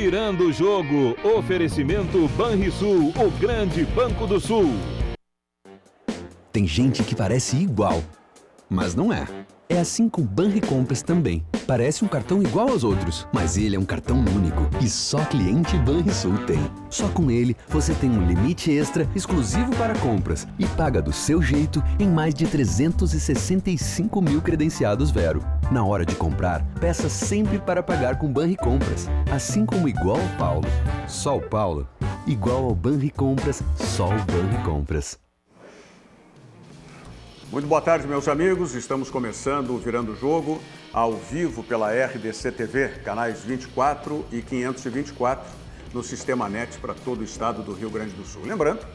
Virando o jogo, oferecimento Banrisul, o grande Banco do Sul. Tem gente que parece igual, mas não é. É assim com o Banricompras também. Parece um cartão igual aos outros, mas ele é um cartão único e só cliente Banrisul tem. Só com ele, você tem um limite extra exclusivo para compras e paga do seu jeito em mais de 365 mil credenciados Vero. Na hora de comprar, peça sempre para pagar com Banricompras. Assim como igual ao Paulo, só o Paulo. Igual ao Banricompras, só o Banricompras. Muito boa tarde, meus amigos. Estamos começando o Virando o Jogo, ao vivo pela RDC TV, canais 24 e 524, no Sistema NET para todo o estado do Rio Grande do Sul. Lembrando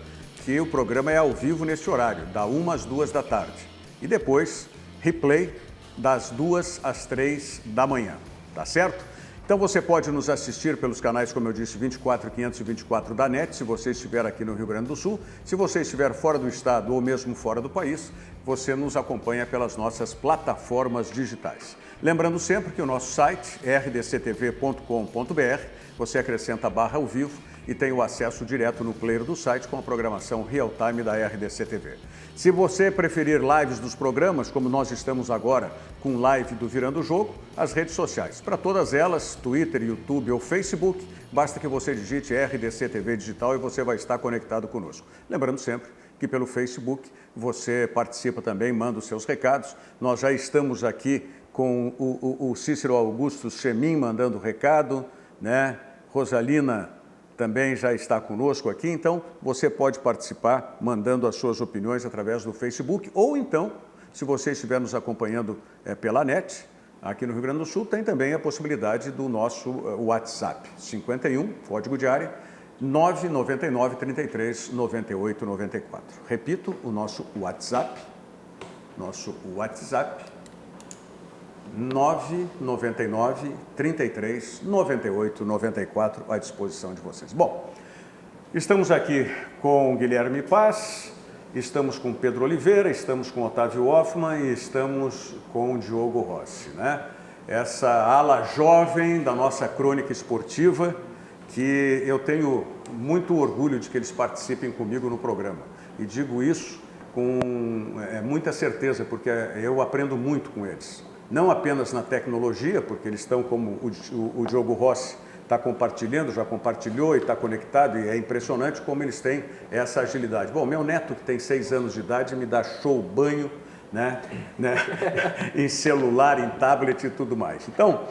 que o programa é ao vivo nesse horário, da 1 às 2 da tarde. E depois, replay das 2 às 3 da manhã, tá certo? Então você pode nos assistir pelos canais, como eu disse, 24 e 524 da NET, se você estiver aqui no Rio Grande do Sul. Se você estiver fora do estado ou mesmo fora do país, você nos acompanha pelas nossas plataformas digitais. Lembrando sempre que o nosso site é rdctv.com.br, você acrescenta a barra ao vivo e tem o acesso direto no player do site com a programação real-time da RDC TV. Se você preferir lives dos programas, como nós estamos agora com live do Virando o Jogo, as redes sociais. Para todas elas, Twitter, YouTube ou Facebook, basta que você digite RDC TV Digital e você vai estar conectado conosco. Lembrando sempre que pelo Facebook você participa também, manda os seus recados. Nós já estamos aqui com o Cícero Augusto Chemin mandando recado, né? Rosalina também já está conosco aqui, então você pode participar mandando as suas opiniões através do Facebook ou então, se você estiver nos acompanhando pela NET, aqui no Rio Grande do Sul, tem também a possibilidade do nosso WhatsApp, 51, código de área, 999 33 98 94. Repito, o nosso WhatsApp, 999 33 98 94 à disposição de vocês. Bom, estamos aqui com Guilherme Paz, estamos com Pedro Oliveira, estamos com Otávio Hoffmann e estamos com Diogo Rossi, né? Essa ala jovem da nossa crônica esportiva, que eu tenho muito orgulho de que eles participem comigo no programa. E digo isso com muita certeza, porque eu aprendo muito com eles. Não apenas na tecnologia, porque eles estão, como o Diogo Rossi está compartilhando, já compartilhou e está conectado, e é impressionante como eles têm essa agilidade. Bom, meu neto, que tem 6 anos de idade, me dá show banho, né? Em celular, em tablet e tudo mais. Então,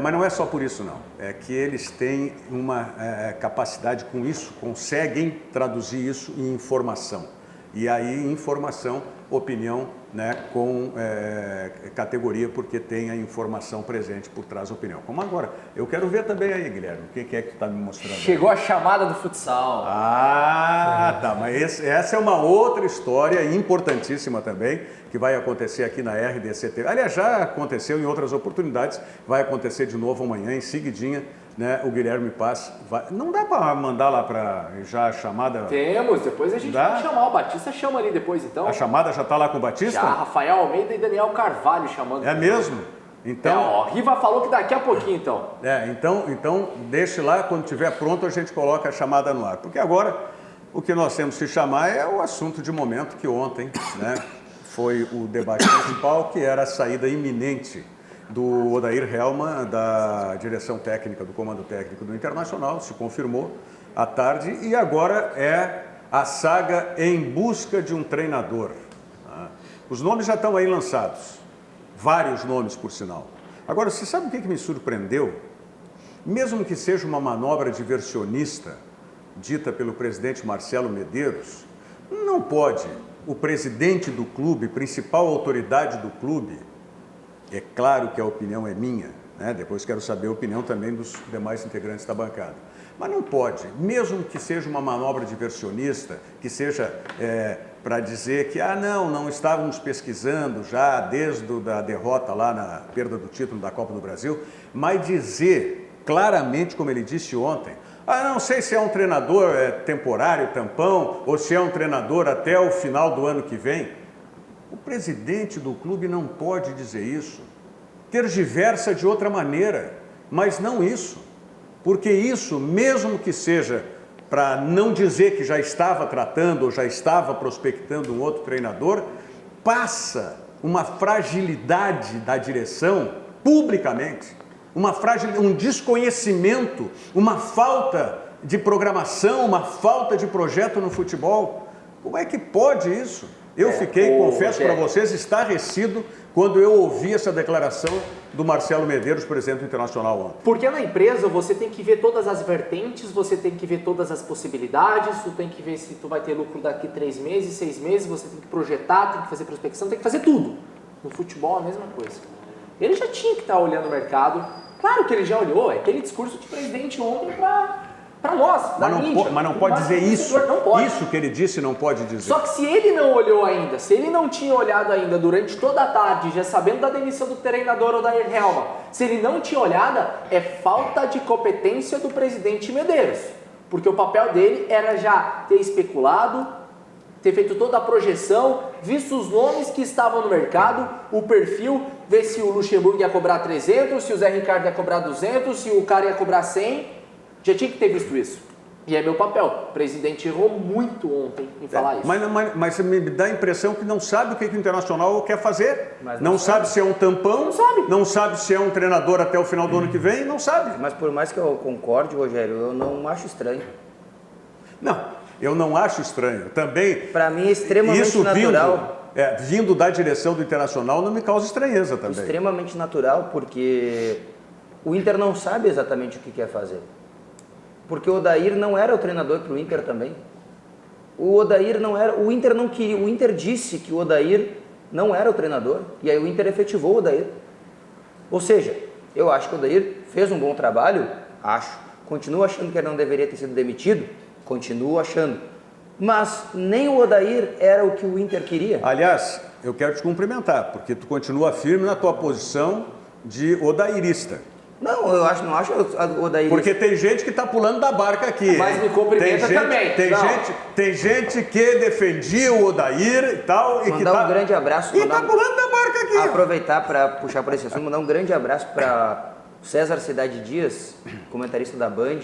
mas não é só por isso não, é que eles têm uma capacidade com isso, conseguem traduzir isso em informação. E aí, informação, opinião, né, com categoria, porque tem a informação presente por trás da opinião. Como agora, eu quero ver também aí, Guilherme, o que é que tu está me mostrando? Chegou aí? A chamada do futsal. Ah, tá, mas essa é uma outra história importantíssima também, que vai acontecer aqui na RDC TV. Aliás, já aconteceu em outras oportunidades, vai acontecer de novo amanhã, em seguidinha, né, o Guilherme Paz vai... Não dá para mandar lá para já a chamada? Temos, depois a gente vai chamar. O Batista chama ali depois, então. A chamada já está lá com o Batista? Já, Rafael Almeida e Daniel Carvalho chamando. É mesmo? Então... Riva falou que daqui a pouquinho, então. Então deixe lá, quando estiver pronto a gente coloca a chamada no ar. Porque agora o que nós temos que chamar é o assunto de momento, que ontem, né, foi o debate principal, que era a saída iminente do Odair Hellmann, da direção técnica, do comando técnico do Internacional, se confirmou à tarde, e agora é a saga em busca de um treinador. Os nomes já estão aí lançados, vários nomes por sinal. Agora, você sabe o que me surpreendeu? Mesmo que seja uma manobra diversionista, dita pelo presidente Marcelo Medeiros, não pode o presidente do clube, principal autoridade do clube, é claro que a opinião é minha, né? Depois quero saber a opinião também dos demais integrantes da bancada. Mas não pode, mesmo que seja uma manobra diversionista, que seja para dizer que, não estávamos pesquisando já desde a derrota lá na perda do título da Copa do Brasil, mas dizer claramente, como ele disse ontem, não sei se é um treinador temporário, tampão, ou se é um treinador até o final do ano que vem. O presidente do clube não pode dizer isso. Tergiversa de outra maneira, mas não isso. porque isso, mesmo que seja para não dizer que já estava tratando ou já estava prospectando um outro treinador, passa uma fragilidade da direção publicamente, um desconhecimento, uma falta de programação, uma falta de projeto no futebol. Como é que pode isso? Eu fiquei, confesso para vocês, estarrecido quando eu ouvi essa declaração do Marcelo Medeiros, presidente do Internacional ontem. Porque na empresa você tem que ver todas as vertentes, você tem que ver todas as possibilidades, tu tem que ver se tu vai ter lucro daqui 3 meses, 6 meses, você tem que projetar, tem que fazer prospecção, tem que fazer tudo. No futebol a mesma coisa. Ele já tinha que estar olhando o mercado, claro que ele já olhou, é aquele discurso de presidente ontem para nós, da mídia. Mas não pode dizer isso. Não pode. Isso que ele disse não pode dizer. Só que se ele não olhou ainda, se ele não tinha olhado ainda durante toda a tarde, já sabendo da demissão do treinador Odair Helma, se ele não tinha olhado, é falta de competência do presidente Medeiros. Porque o papel dele era já ter especulado, ter feito toda a projeção, visto os nomes que estavam no mercado, o perfil, ver se o Luxemburgo ia cobrar 300, se o Zé Ricardo ia cobrar 200, se o cara ia cobrar 100... Já tinha que ter visto isso. E é meu papel. O presidente errou muito ontem em falar isso. Mas me dá a impressão que não sabe o que o Internacional quer fazer. Não sabe se é um tampão, não sabe se é um treinador até o final do ano que vem, não sabe. Mas por mais que eu concorde, Rogério, eu não acho estranho. Não, eu não acho estranho. Também. Para mim é extremamente natural. Vindo da direção do Internacional não me causa estranheza também. Extremamente natural, porque o Inter não sabe exatamente o que quer fazer. Porque o Odair não era o treinador para o Inter também. O Odair não era... O Inter não queria... O Inter disse que o Odair não era o treinador. E aí o Inter efetivou o Odair. Ou seja, eu acho que o Odair fez um bom trabalho. Acho. Continuo achando que ele não deveria ter sido demitido. Continuo achando. Mas nem o Odair era o que o Inter queria. Aliás, eu quero te cumprimentar, porque tu continua firme na tua posição de odairista. Não, eu não acho o Odair. Porque tem gente que está pulando da barca aqui. Mas me cumprimenta também. Tem gente que defendia o Odair e tal. Mandar um grande abraço. E está pulando da barca aqui. Aproveitar para puxar por esse assunto, mandar um grande abraço para César Cidade Dias, comentarista da Band,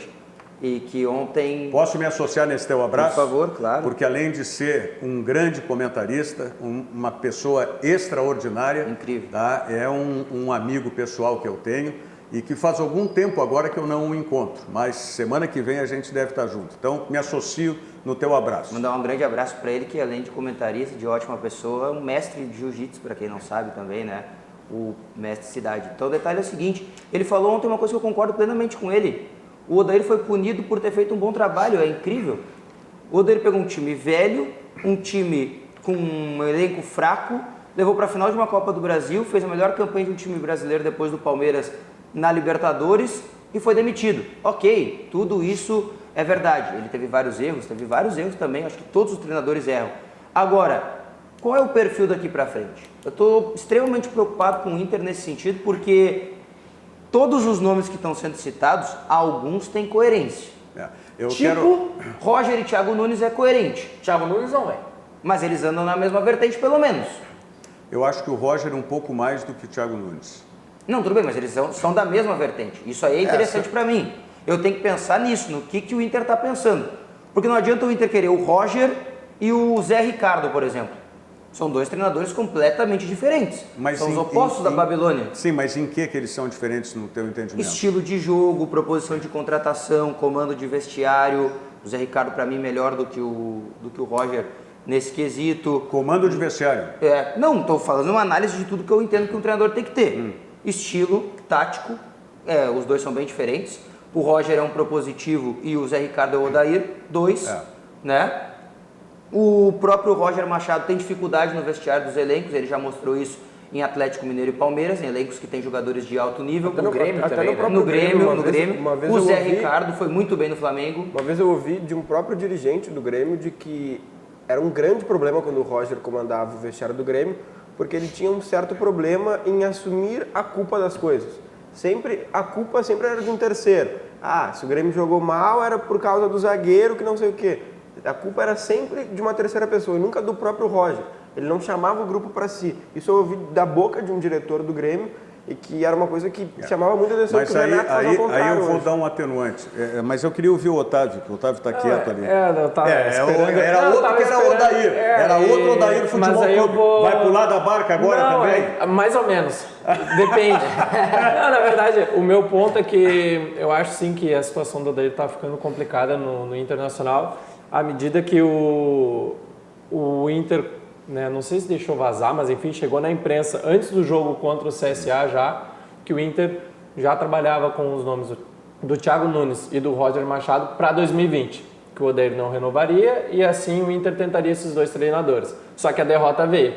e que ontem... Posso me associar nesse teu abraço? Por favor, claro. Porque além de ser um grande comentarista, uma pessoa extraordinária. Incrível. Tá? É um amigo pessoal que eu tenho. E que faz algum tempo agora que eu não o encontro, mas semana que vem a gente deve estar junto. Então, me associo no teu abraço. Mandar um grande abraço para ele, que além de comentarista, de ótima pessoa, é um mestre de jiu-jitsu, para quem não sabe também, né? O mestre Cidade. Então, o detalhe é o seguinte, ele falou ontem uma coisa que eu concordo plenamente com ele. O Odair foi punido por ter feito um bom trabalho, é incrível. O Odair pegou um time velho, um time com um elenco fraco, levou para a final de uma Copa do Brasil, fez a melhor campanha de um time brasileiro depois do Palmeiras na Libertadores e foi demitido. Ok, tudo isso é verdade. Ele teve vários erros também, acho que todos os treinadores erram. Agora, qual é o perfil daqui para frente? Eu estou extremamente preocupado com o Inter nesse sentido, porque todos os nomes que estão sendo citados, alguns têm coerência. Roger e Thiago Nunes é coerente. Thiago Nunes não é. Mas eles andam na mesma vertente, pelo menos. Eu acho que o Roger é um pouco mais do que o Thiago Nunes. Não, tudo bem, mas eles são da mesma vertente. Isso aí é interessante para mim. Eu tenho que pensar nisso, no que o Inter está pensando. Porque não adianta o Inter querer o Roger e o Zé Ricardo, por exemplo. São dois treinadores completamente diferentes. São os opostos da Babilônia. Sim, mas em que eles são diferentes no teu entendimento? Estilo de jogo, proposição de contratação, comando de vestiário. O Zé Ricardo, para mim, melhor do que o Roger nesse quesito. Comando de vestiário? Não, estou falando uma análise de tudo que eu entendo que um treinador tem que ter. Estilo, tático, os dois são bem diferentes. O Roger é um propositivo e o Zé Ricardo é o Odair, né? O próprio Roger Machado tem dificuldade no vestiário dos elencos, ele já mostrou isso em Atlético Mineiro e Palmeiras, em elencos que tem jogadores de alto nível. No Grêmio também, né? No Grêmio. O Zé Ricardo foi muito bem no Flamengo. Uma vez eu ouvi de um próprio dirigente do Grêmio de que era um grande problema quando o Roger comandava o vestiário do Grêmio, porque ele tinha um certo problema em assumir a culpa das coisas. A culpa sempre era de um terceiro. Se o Grêmio jogou mal era por causa do zagueiro que não sei o quê. A culpa era sempre de uma terceira pessoa, e nunca do próprio Roger. Ele não chamava o grupo para si. Isso eu ouvi da boca de um diretor do Grêmio, e que era uma coisa que chamava muita atenção. Mas que o Renato faz ao aí contrário eu vou hoje. dar um atenuante. Mas eu queria ouvir o Otávio, que o Otávio está quieto ali. Eu tava esperando. Era Não, eu outro tava que era o esperando. Odair. Era outro Odair Futebol Mas aí eu Clube. vou... Vai pular da barca agora Não, também? mais ou menos. Depende. Não, na verdade, o meu ponto é que eu acho sim que a situação do Odair está ficando complicada no Internacional, à medida que o Inter, né, não sei se deixou vazar, mas enfim, chegou na imprensa antes do jogo contra o CSA já, que o Inter já trabalhava com os nomes do Thiago Nunes e do Roger Machado para 2020, que o Odair não renovaria e assim o Inter tentaria esses dois treinadores. Só que a derrota veio.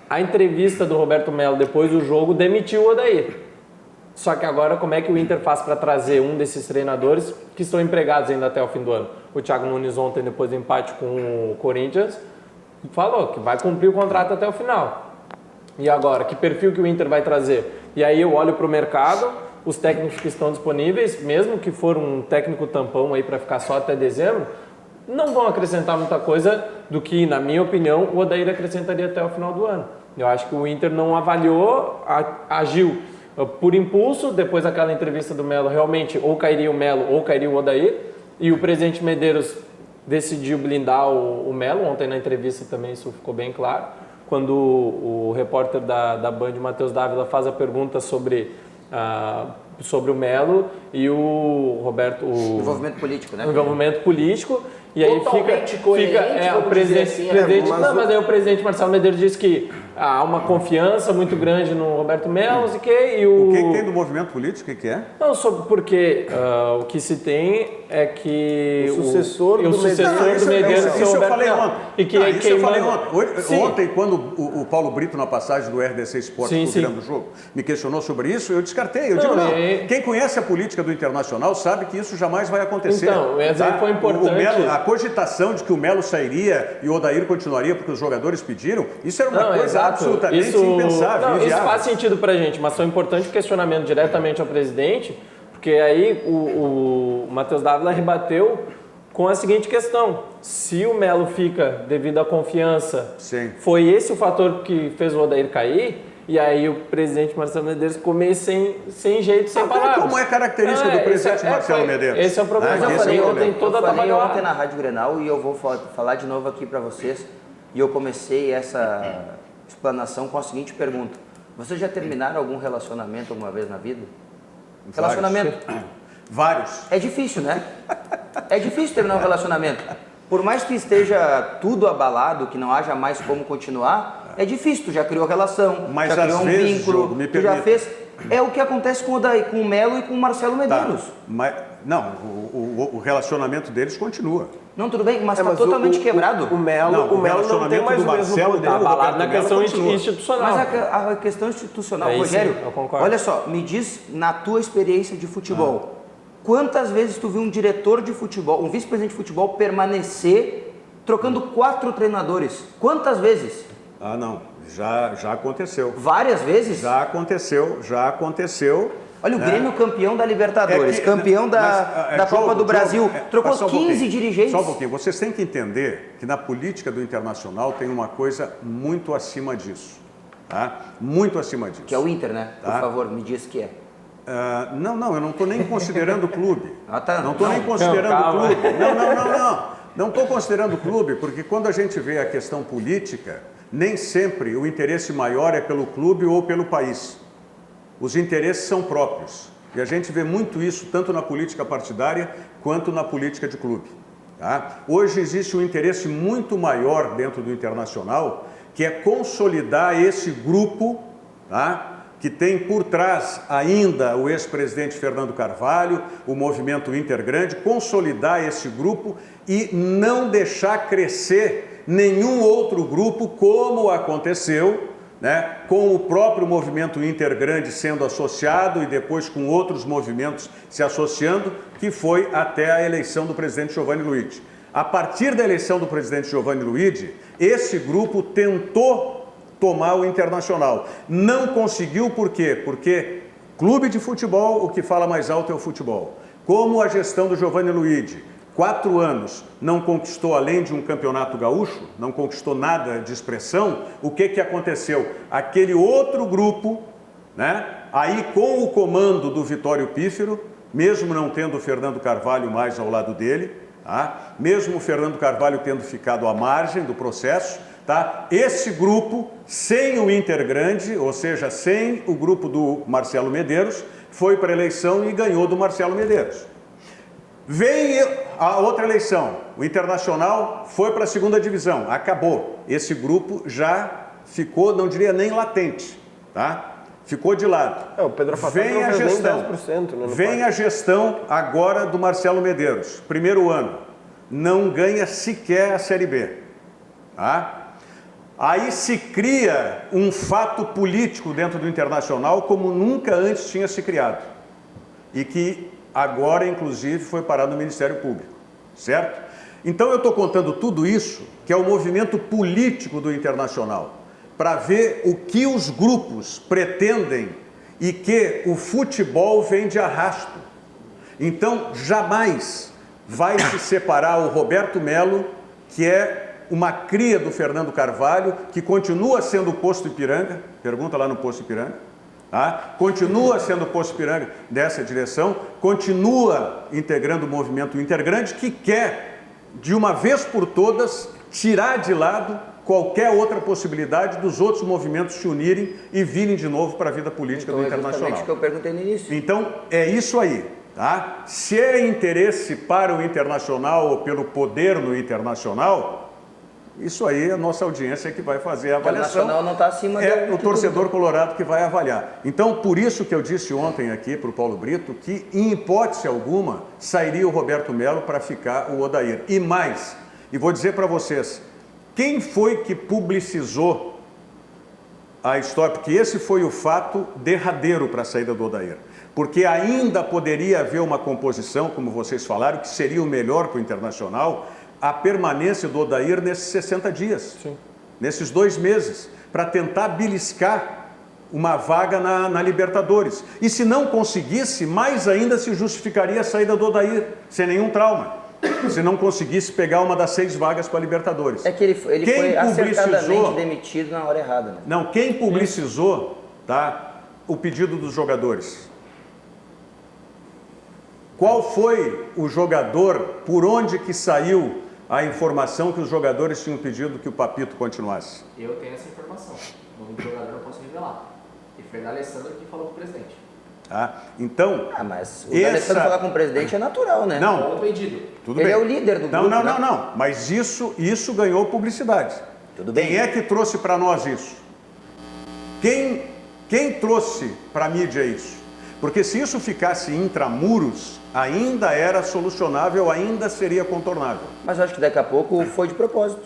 A entrevista do Roberto Melo depois do jogo demitiu o Odair. Só que agora como é que o Inter faz para trazer um desses treinadores que estão empregados ainda até o fim do ano? O Thiago Nunes ontem, depois do empate com o Corinthians, falou que vai cumprir o contrato até o final. E agora, que perfil que o Inter vai trazer? E aí eu olho para o mercado, os técnicos que estão disponíveis, mesmo que for um técnico tampão aí para ficar só até dezembro, não vão acrescentar muita coisa do que, na minha opinião, o Odair acrescentaria até o final do ano. Eu acho que o Inter não avaliou, agiu por impulso, depois daquela entrevista do Melo, realmente ou cairia o Melo ou cairia o Odair, e o presidente Medeiros decidiu blindar o Melo, ontem na entrevista também isso ficou bem claro, quando o repórter da Band, Matheus Dávila, faz a pergunta sobre o Melo e o Roberto... Envolvimento político, né? O envolvimento político. E aí Totalmente fica o presidente, mas aí o presidente Marcelo Medeiros disse que há uma confiança muito grande no Roberto Melo e O que tem do movimento político? O que é? Não, porque o que se tem é que o sucessor do Medeiros é o Roberto Melo. Isso eu falei ontem. Ontem, quando o Paulo Brito, na passagem do RDC Esporte, virando o jogo, me questionou sobre isso, eu descartei. Eu digo, não, quem conhece a política do Internacional sabe que isso jamais vai acontecer. Então, mas aí foi importante. A cogitação de que o Melo sairia e o Odair continuaria porque os jogadores pediram, isso era uma coisa absolutamente impensável. Isso faz sentido pra gente, mas foi importante o questionamento diretamente ao presidente, porque aí o Matheus Dávila rebateu com a seguinte questão: se o Melo fica devido à confiança, foi esse o fator que fez o Odair cair? E aí o presidente Marcelo Medeiros ficou meio sem jeito, sem palavras. Como é característica do presidente Marcelo Medeiros? Esse é o problema. Eu falei ontem na Rádio Grenal e eu vou falar de novo aqui para vocês. E eu comecei essa explanação com a seguinte pergunta: vocês já terminaram algum relacionamento alguma vez na vida? Relacionamento? Vários. É difícil, né? É difícil terminar um relacionamento. Por mais que esteja tudo abalado, que não haja mais como continuar, é difícil. Tu já criou relação, mas já criou um vínculo, me tu já fez... É o que acontece com o Melo e com o Marcelo Medeiros. Mas, não, o relacionamento deles continua. Não, tudo bem, mas está totalmente quebrado. O Melo não tem mais o mesmo poder. Está abalado na questão institucional. Mas a questão institucional, Rogério, eu concordo. Olha só, me diz, na tua experiência de futebol, quantas vezes tu viu um diretor de futebol, um vice-presidente de futebol permanecer trocando 4 treinadores? Quantas vezes? Não, já aconteceu. Várias vezes? Já aconteceu. Olha, o Grêmio campeão da Libertadores, campeão da Copa do Brasil, trocou 15 dirigentes. Só um pouquinho, vocês têm que entender que na política do Internacional tem uma coisa muito acima disso, tá? Muito acima disso. Que é o Inter, né? Por favor, me diz que é. Não, eu não estou nem considerando o clube. Tá. Não estou nem considerando o clube. Não estou considerando o clube, porque quando a gente vê a questão política, nem sempre o interesse maior é pelo clube ou pelo país. Os interesses são próprios. E a gente vê muito isso tanto na política partidária quanto na política de clube. Tá? Hoje existe um interesse muito maior dentro do Internacional, que é consolidar esse grupo, tá? Que tem por trás ainda o ex-presidente Fernando Carvalho, o movimento Intergrande, consolidar esse grupo e não deixar crescer nenhum outro grupo, como aconteceu, né, com o próprio movimento Intergrande sendo associado e depois com outros movimentos se associando, que foi até a eleição do presidente Giovanni Luigi. A partir da eleição do presidente Giovanni Luigi, esse grupo tentou tomar o Internacional. Não conseguiu, por quê? Porque clube de futebol, o que fala mais alto é o futebol. Como a gestão do Giovanni Luigi, 4 anos, não conquistou, além de um campeonato gaúcho, não conquistou nada de expressão, o que aconteceu? Aquele outro grupo, né? Aí com o comando do Vitório Pífero, mesmo não tendo o Fernando Carvalho mais ao lado dele, tá? Mesmo o Fernando Carvalho tendo ficado à margem do processo, tá? Esse grupo, sem o Intergrande, ou seja, sem o grupo do Marcelo Medeiros, foi para a eleição e ganhou do Marcelo Medeiros. Vem a outra eleição, o Internacional foi para a segunda divisão, acabou. Esse grupo já ficou, não diria nem latente, tá? Ficou de lado. O Pedro Afastado Vem não a fez gestão, nem 10%, né, vem a gestão agora do Marcelo Medeiros, primeiro ano, não ganha sequer a Série B, tá? Aí se cria um fato político dentro do Internacional como nunca antes tinha se criado e que agora, inclusive, foi parar no Ministério Público, certo? Então eu estou contando tudo isso, que é o movimento político do Internacional, para ver o que os grupos pretendem e que o futebol vem de arrasto. Então jamais vai se separar o Roberto Melo, que é uma cria do Fernando Carvalho, que continua sendo o Posto Ipiranga, pergunta lá no Posto Ipiranga, tá? Continua sendo o Posto Ipiranga dessa direção, continua integrando o movimento Intergrande, que quer, de uma vez por todas, tirar de lado qualquer outra possibilidade dos outros movimentos se unirem e virem de novo para a vida política do Internacional. Exatamente o que eu perguntei no início. Então, é isso aí, tá? Se é interesse para o Internacional ou pelo poder no Internacional, isso aí a nossa audiência é que vai fazer a avaliação. O Internacional não está acima É do o torcedor colorado que vai avaliar. Então, por isso que eu disse ontem aqui para o Paulo Brito que, em hipótese alguma, sairia o Roberto Melo para ficar o Odair. E mais, e vou dizer para vocês, quem foi que publicizou a história? Porque esse foi o fato derradeiro para a saída do Odair. Porque ainda poderia haver uma composição, como vocês falaram, que seria o melhor para o Internacional, a permanência do Odair nesses 60 dias, sim, nesses 2 meses, para tentar beliscar uma vaga na Libertadores. E se não conseguisse, mais ainda se justificaria a saída do Odair, sem nenhum trauma, se não conseguisse pegar uma das 6 vagas para a Libertadores. É que ele foi acertadamente demitido na hora errada. Né? Não, quem publicizou, tá, o pedido dos jogadores? Qual foi o jogador, por onde que saiu a informação que os jogadores tinham pedido que o Papito continuasse? Eu tenho essa informação. O nome do jogador eu posso revelar. E foi da Alessandro que falou com o presidente. Ah, então... mas o Alessandro falar com o presidente é natural, né? Não, pedido. Tudo ele bem. É o líder do grupo. Não. Mas isso ganhou publicidade. Tudo bem. Quem é que trouxe para nós isso? Quem trouxe para a mídia isso? Porque se isso ficasse intramuros, ainda era solucionável, ainda seria contornável. Mas eu acho que daqui a pouco foi de propósito.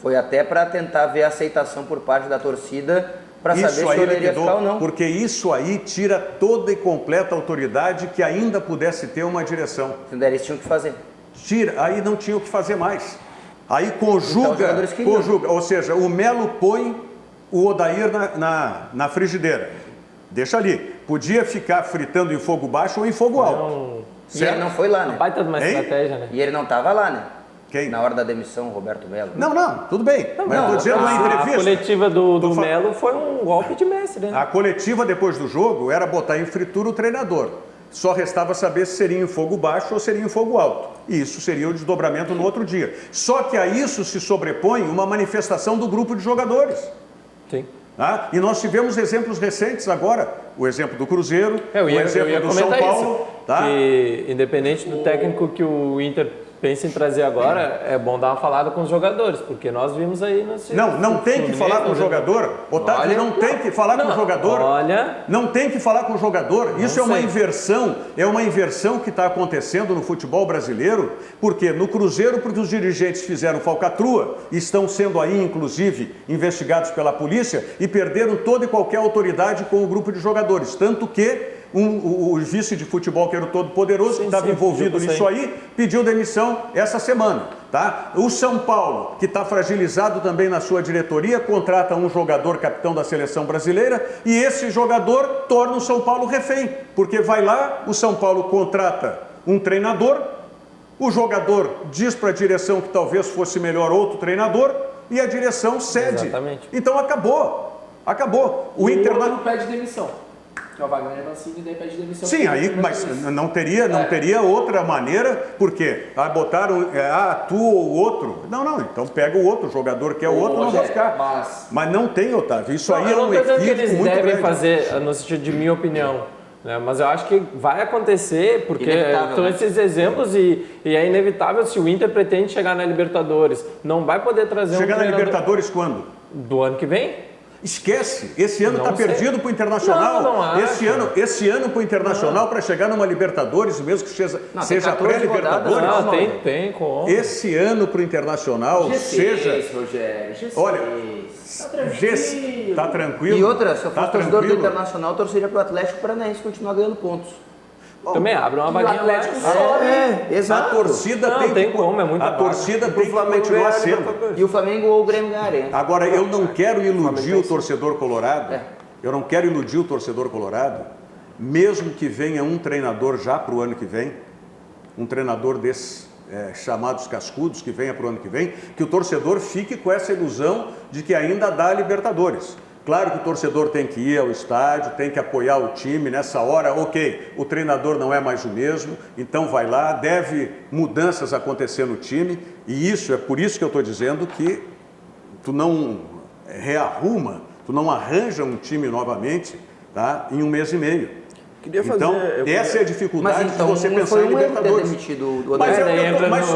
Foi até para tentar ver a aceitação por parte da torcida, para saber se ele iria ficar ou não. Porque isso aí tira toda e completa autoridade que ainda pudesse ter uma direção. Então eles tinham que fazer. Tira, aí não tinha o que fazer mais. Aí conjuga, ou seja, o Melo põe o Odair na frigideira. Deixa ali. Podia ficar fritando em fogo baixo ou em fogo alto. E ele não foi lá, né? Baita de uma estratégia, né? E ele não estava lá, né? Quem? Na hora da demissão, o Roberto Melo. Não, tudo bem. Mas eu estou dizendo na entrevista. A coletiva do Melo foi um golpe de mestre, né? A coletiva depois do jogo era botar em fritura o treinador. Só restava saber se seria em fogo baixo ou seria em fogo alto. E isso seria o desdobramento no outro dia. Só que a isso se sobrepõe uma manifestação do grupo de jogadores. Sim. E nós tivemos exemplos recentes agora, o exemplo do Cruzeiro, o exemplo do São Paulo. Que, independente do técnico que o Inter pensa em trazer agora, é bom dar uma falada com os jogadores, porque nós vimos aí... Não tem que falar com o jogador. Otávio, não tem que falar com o jogador. Não tem que falar com o jogador. Isso é uma inversão que está acontecendo no futebol brasileiro, porque no Cruzeiro, porque os dirigentes fizeram falcatrua, estão sendo aí, inclusive, investigados pela polícia e perderam toda e qualquer autoridade com o grupo de jogadores. Tanto que o vice de futebol, que era o todo-poderoso, que estava envolvido nisso aí, pediu demissão essa semana. Tá? O São Paulo, que está fragilizado também na sua diretoria, contrata um jogador capitão da seleção brasileira e esse jogador torna o São Paulo refém, porque vai lá, o São Paulo contrata um treinador, o jogador diz para a direção que talvez fosse melhor outro treinador e a direção cede. Exatamente. Então acabou. O Internacional pede demissão. Porque o Wagner Mancini daí pede demissão. Sim, aí, mas não teria outra maneira, porque botaram, tu ou o outro. Não, então pega o outro jogador que é o outro, não vai ficar. Mas não tem, Otávio, isso aí é um equívoco que eles muito devem grande. fazer, no sentido de minha opinião, né? Mas eu acho que vai acontecer, porque estão esses exemplos e é inevitável se o Inter pretende chegar na Libertadores. Não vai poder trazer Chegar um na treinador... Libertadores quando? Do ano que vem? Esquece, esse ano está perdido para o Internacional. Não acho. Esse ano para o Internacional, para chegar numa Libertadores, mesmo que seja pré-Libertadores. Tem como. Esse ano para o Internacional seja. Rogério, G6. Olha, está tranquilo. E outra, se eu fosse torcedor do tranquilo. Internacional, eu torceria para o Atlético Paranaense continuar ganhando pontos. Também abre uma vaguinha lá. Exato. A torcida Não, tem como, é muito A torcida tem que continuar sendo. E o Flamengo ou o Grêmio ganharem. Agora, eu não quero iludir o torcedor colorado. Eu não quero iludir o torcedor colorado, mesmo que venha um treinador já para o ano que vem, um treinador desses chamados cascudos que venha para o ano que vem, que o torcedor fique com essa ilusão de que ainda dá Libertadores. Claro que o torcedor tem que ir ao estádio, tem que apoiar o time nessa hora, ok, o treinador não é mais o mesmo, então vai lá, deve mudanças acontecer no time, e isso é por isso que eu estou dizendo que tu não rearruma, tu não arranja um time novamente, tá, em 1 mês e meio. Então, essa é a dificuldade de você pensar em Libertadores.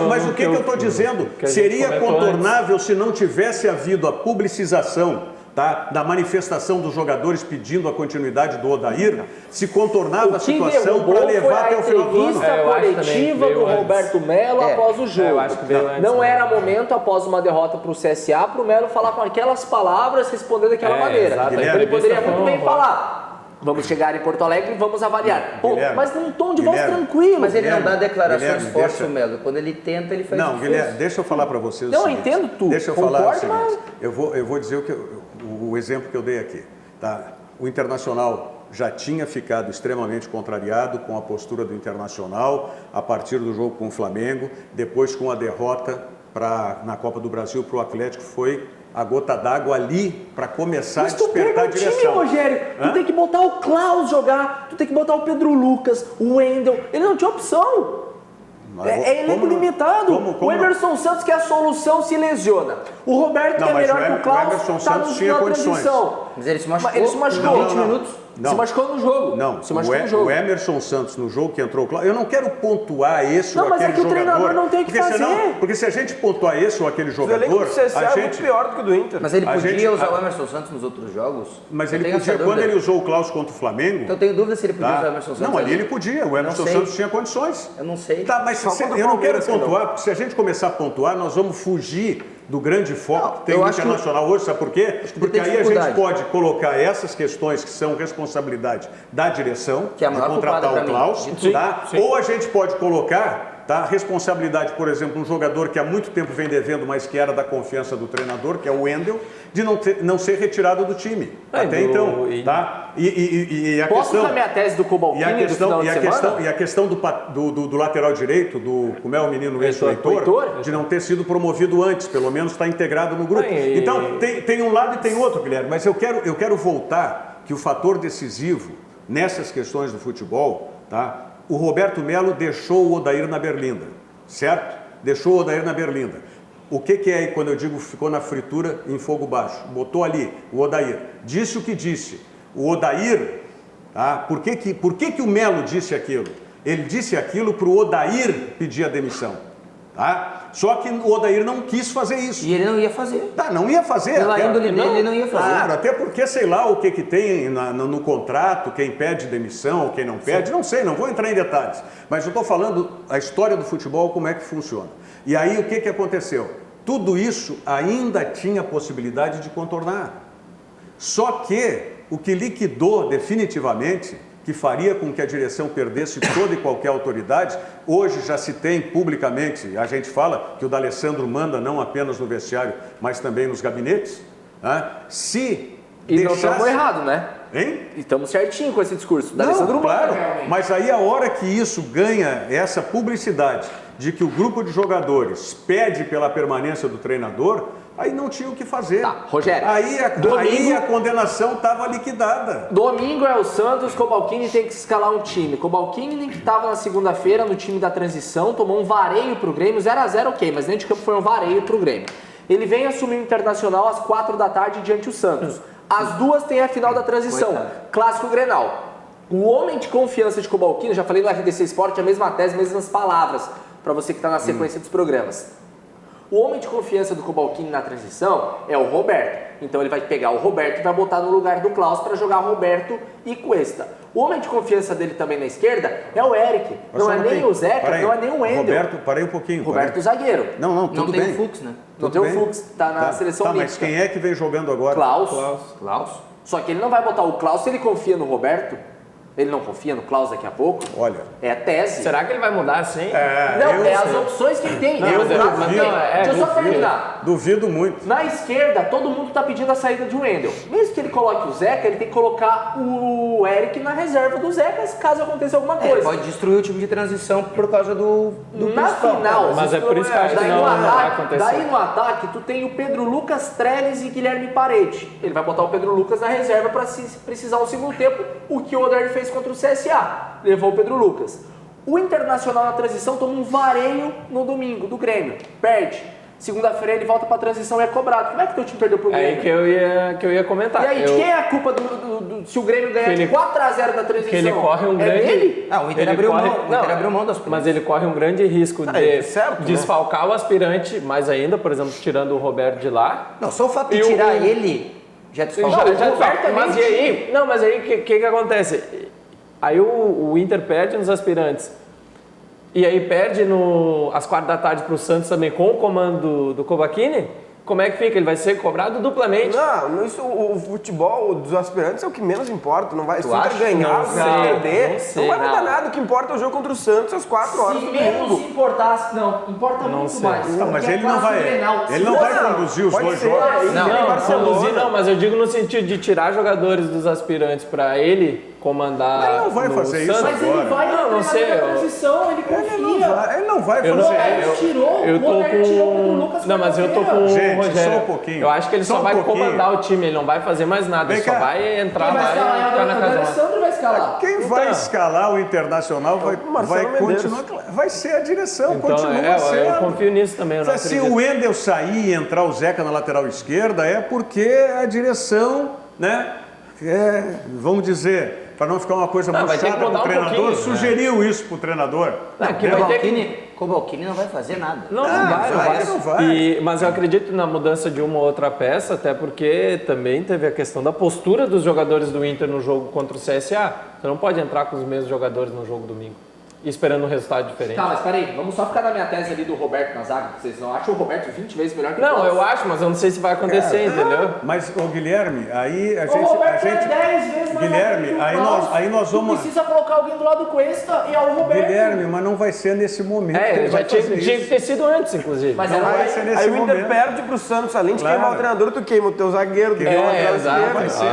Mas o que eu estou dizendo? Seria contornável se não tivesse havido a publicização, tá, da manifestação dos jogadores pedindo a continuidade do Odair, se contornava a situação para levar até o final do ano. A entrevista coletiva do Roberto Melo após o jogo. Não era momento, após uma derrota para o CSA, para o Melo falar com aquelas palavras, responder daquela maneira. Ele poderia muito bem falar: vamos chegar em Porto Alegre e vamos avaliar. Mas num tom de voz tranquilo. Mas ele não dá declarações fortes, o Melo. Quando ele tenta, ele faz Não, Guilherme, deixa eu falar para vocês o seguinte. Eu entendo tudo. Deixa eu falar o seguinte. Eu vou dizer o exemplo que eu dei aqui. Tá? O Internacional já tinha ficado extremamente contrariado com a postura do Internacional a partir do jogo com o Flamengo, depois com a derrota na Copa do Brasil para o Atlético, foi a gota d'água ali para começar a despertar a direção. Time, Rogério, tu tem que botar o Klaus jogar, tu tem que botar o Pedro Lucas, o Wendel, ele não tinha opção. É elenco limitado. O Emerson Santos, que é a solução, se lesiona. O Roberto, que é melhor que o Klaus, está na transição. Mas ele se machucou. Ele se machucou 20 minutos. Não. Se machucou no jogo. Não, se machucou no jogo. O Emerson Santos no jogo que entrou, eu não quero pontuar esse ou aquele jogador. Não, mas é que o treinador não tem o que fazer. Porque se a gente pontuar esse ou aquele jogador, o CSA é muito pior do que o do Inter. Mas ele podia usar o Emerson Santos nos outros jogos? Mas ele podia, quando ele usou o Klaus contra o Flamengo... Então eu tenho dúvida se ele podia usar o Emerson Santos. Não, ali ele podia, o Emerson Santos tinha condições. Eu não sei. Tá, mas eu não quero pontuar, porque se a gente começar a pontuar, nós vamos fugir do grande foco que tem no Internacional hoje, sabe por quê? Porque aí a gente pode colocar essas questões que são responsabilidade da direção, que é de contratar o Klaus, tá? Ou a gente pode colocar, tá, responsabilidade, por exemplo, um jogador que há muito tempo vem devendo, mas que era da confiança do treinador, que é o Wendel, de não ser retirado do time. Até então, tá? E a Posso questão... dar minha tese do Cobalcini do final de semana? E a questão do lateral direito, como é o menino Heitor, de não ter sido promovido antes, pelo menos está integrado no grupo. Então, tem um lado e tem outro, Guilherme, mas eu quero voltar que o fator decisivo nessas questões do futebol, tá? O Roberto Melo deixou o Odair na berlinda, certo? Deixou o Odair na berlinda. O que é quando eu digo ficou na fritura em fogo baixo? Botou ali o Odair. Disse o que disse. O Odair, tá? Por que o Melo disse aquilo? Ele disse aquilo para o Odair pedir a demissão. Tá? Só que o Odair não quis fazer isso. E ele não ia fazer. Tá, não ia fazer. Pela índole dele, ele não ia fazer. Claro, até porque sei lá o que tem no contrato, quem pede demissão, quem não pede, não sei, não vou entrar em detalhes. Mas eu estou falando a história do futebol, como é que funciona. E aí o que aconteceu? Tudo isso ainda tinha possibilidade de contornar. Só que o que liquidou definitivamente, que faria com que a direção perdesse toda e qualquer autoridade, hoje já se tem publicamente, a gente fala que o D'Alessandro manda não apenas no vestiário, mas também nos gabinetes, né? Não estamos errados, né? Hein? Estamos certinho com esse discurso. Não, claro, mas aí a hora que isso ganha essa publicidade de que o grupo de jogadores pede pela permanência do treinador, aí não tinha o que fazer. Tá, Rogério. Aí domingo, a condenação estava liquidada. Domingo é o Santos, Cobalcini tem que escalar um time. Cobalcini que estava na segunda-feira no time da transição, tomou um vareio pro Grêmio, 0x0 ok, mas dentro de campo foi um vareio pro Grêmio. Ele vem assumir o Internacional às 4 da tarde diante do Santos. As duas têm a final da transição, Clássico Grenal. O homem de confiança de Cobalcini, já falei no RDC Sport, a mesma tese, mesmas palavras, para você que está na sequência dos programas. O homem de confiança do Cobalcini na transição é o Roberto. Então ele vai pegar o Roberto e vai botar no lugar do Klaus para jogar Roberto e Cuesta. O homem de confiança dele também na esquerda é o Eric. Não é nem o Zeca, não é nem o Wendel. Roberto, parei um pouquinho. Roberto zagueiro. Não, tudo bem. Não tem o Fux, né? Não tem o Fux, tá na seleção olímpica. Mas quem é que vem jogando agora? Klaus. Só que ele não vai botar o Klaus se ele confia no Roberto. Ele não confia no Klaus daqui a pouco? Olha. É a tese. Será que ele vai mudar assim? As opções que ele tem. Deixa eu só terminar. Duvido muito. Na esquerda, todo mundo está pedindo a saída de Wendel. Mesmo que ele coloque o Zeca, ele tem que colocar o Eric na reserva do Zeca, caso aconteça alguma coisa. Pode destruir o time de transição por causa do na final. Mas é por isso que eu acho que não vai acontecer. Daí no ataque, tu tem o Pedro Lucas, Trellis e Guilherme Parede. Ele vai botar o Pedro Lucas na reserva para se precisar um segundo tempo, o que o Odair fez contra o CSA, levou o Pedro Lucas. O Internacional na transição toma um vareio no domingo do Grêmio, perde. Segunda-feira ele volta pra transição e é cobrado. Como é que teu time perdeu pro Grêmio? Aí que eu ia comentar. E aí, de quem é a culpa se o Grêmio ganhar de 4x0 da transição? Que ele corre um grande... dele? O Inter abriu mão das pontas. Mas ele corre um grande risco de desfalcar o aspirante, mais ainda, por exemplo, tirando o Roberto de lá. Não, só o fato de tirar ele já desfalcou. Mas e aí? Não, mas aí o que acontece? Aí o Inter perde nos aspirantes. E aí perde às 4 da tarde para o Santos também com o comando do Cobalcini. Como é que fica? Ele vai ser cobrado duplamente? Não, isso, o futebol dos aspirantes é o que menos importa. Não vai se ganhar, se perder. Não vai mudar nada. O que importa é o jogo contra o Santos às 4 horas do domingo. Se menos importasse, importa muito mais. Não, mas ele não vai conduzir os dois jogos. Não, mas eu digo no sentido de tirar jogadores dos aspirantes para ele comandar. Mas ele não vai fazer isso agora. Mas ele vai não sei. Na transição, ele confia. Ele não vai fazer isso. Eu tô com... Não, mas eu tô com o Rogério. Só um pouquinho. Eu acho que ele só vai comandar o time, ele não vai fazer mais nada, ele só vai entrar lá e ficar na casa. Alexandre vai escalar. Quem vai escalar o Internacional vai continuar. Vai ser a direção, continua sendo. Eu confio nisso também. Se o Wendel sair e entrar o Zeca na lateral esquerda, é porque a direção, né? Vamos dizer, para não ficar uma coisa muito chata para o treinador, sugeriu isso para o treinador. Cobalcini não vai fazer nada. Não vai. Mas eu acredito na mudança de uma ou outra peça, até porque também teve a questão da postura dos jogadores do Inter no jogo contra o CSA. Você não pode entrar com os mesmos jogadores no jogo domingo. Esperando um resultado diferente. Tá, mas peraí, vamos só ficar na minha tese ali do Roberto na zaga. Vocês não acham o Roberto 20 vezes melhor que o Klaus? Não, eu acho, mas eu não sei se vai acontecer, entendeu? Mas, Guilherme, aí a gente... O Roberto é 10 vezes mais Guilherme, aí nós vamos... precisa colocar alguém do lado do Cuesta e é o Roberto. Guilherme, mas não vai ser nesse momento. Já tinha que ter sido antes, inclusive. Mas não vai ser nesse momento. Aí o Inter perde pro Santos, além de queimar o treinador, tu queima o teu zagueiro, tu queima o vai ser.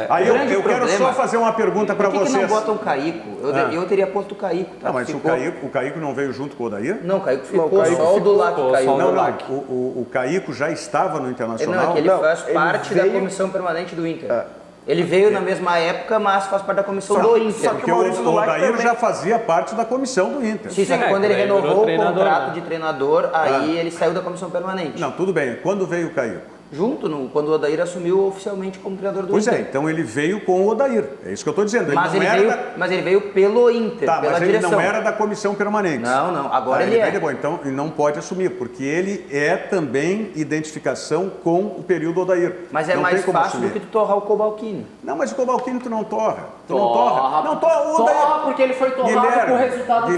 Aí eu quero só fazer uma pergunta para vocês. Por que não botam o Caíco? Eu teria posto o Caíco. Não, mas o Caíco não veio junto com o Odair? Não, o Caíco ficou, só o Dulac caiu. Não, o Caíco já estava no Internacional? Não, é que ele faz parte da comissão permanente do Inter. Ele veio na mesma época, mas faz parte da comissão do Inter. Porque o Odair já fazia parte da comissão do Inter. Sim, só que quando ele renovou o contrato de treinador, aí ele saiu da comissão permanente. Não, tudo bem. Quando veio o Caíco? Junto, quando o Odair assumiu oficialmente como treinador do Inter. Pois é, então ele veio com o Odair. É isso que eu estou dizendo. Mas ele veio pelo Inter, pela mas direção. Ele não era da comissão permanente. Não. Agora ele é. Bom, então ele não pode assumir, porque ele é também identificação com o período Odair. Mas é mais fácil do que tu torrar o Cobalcini. Não, mas o Cobalcini tu não torra. Torra porque ele foi torrado com o resultado do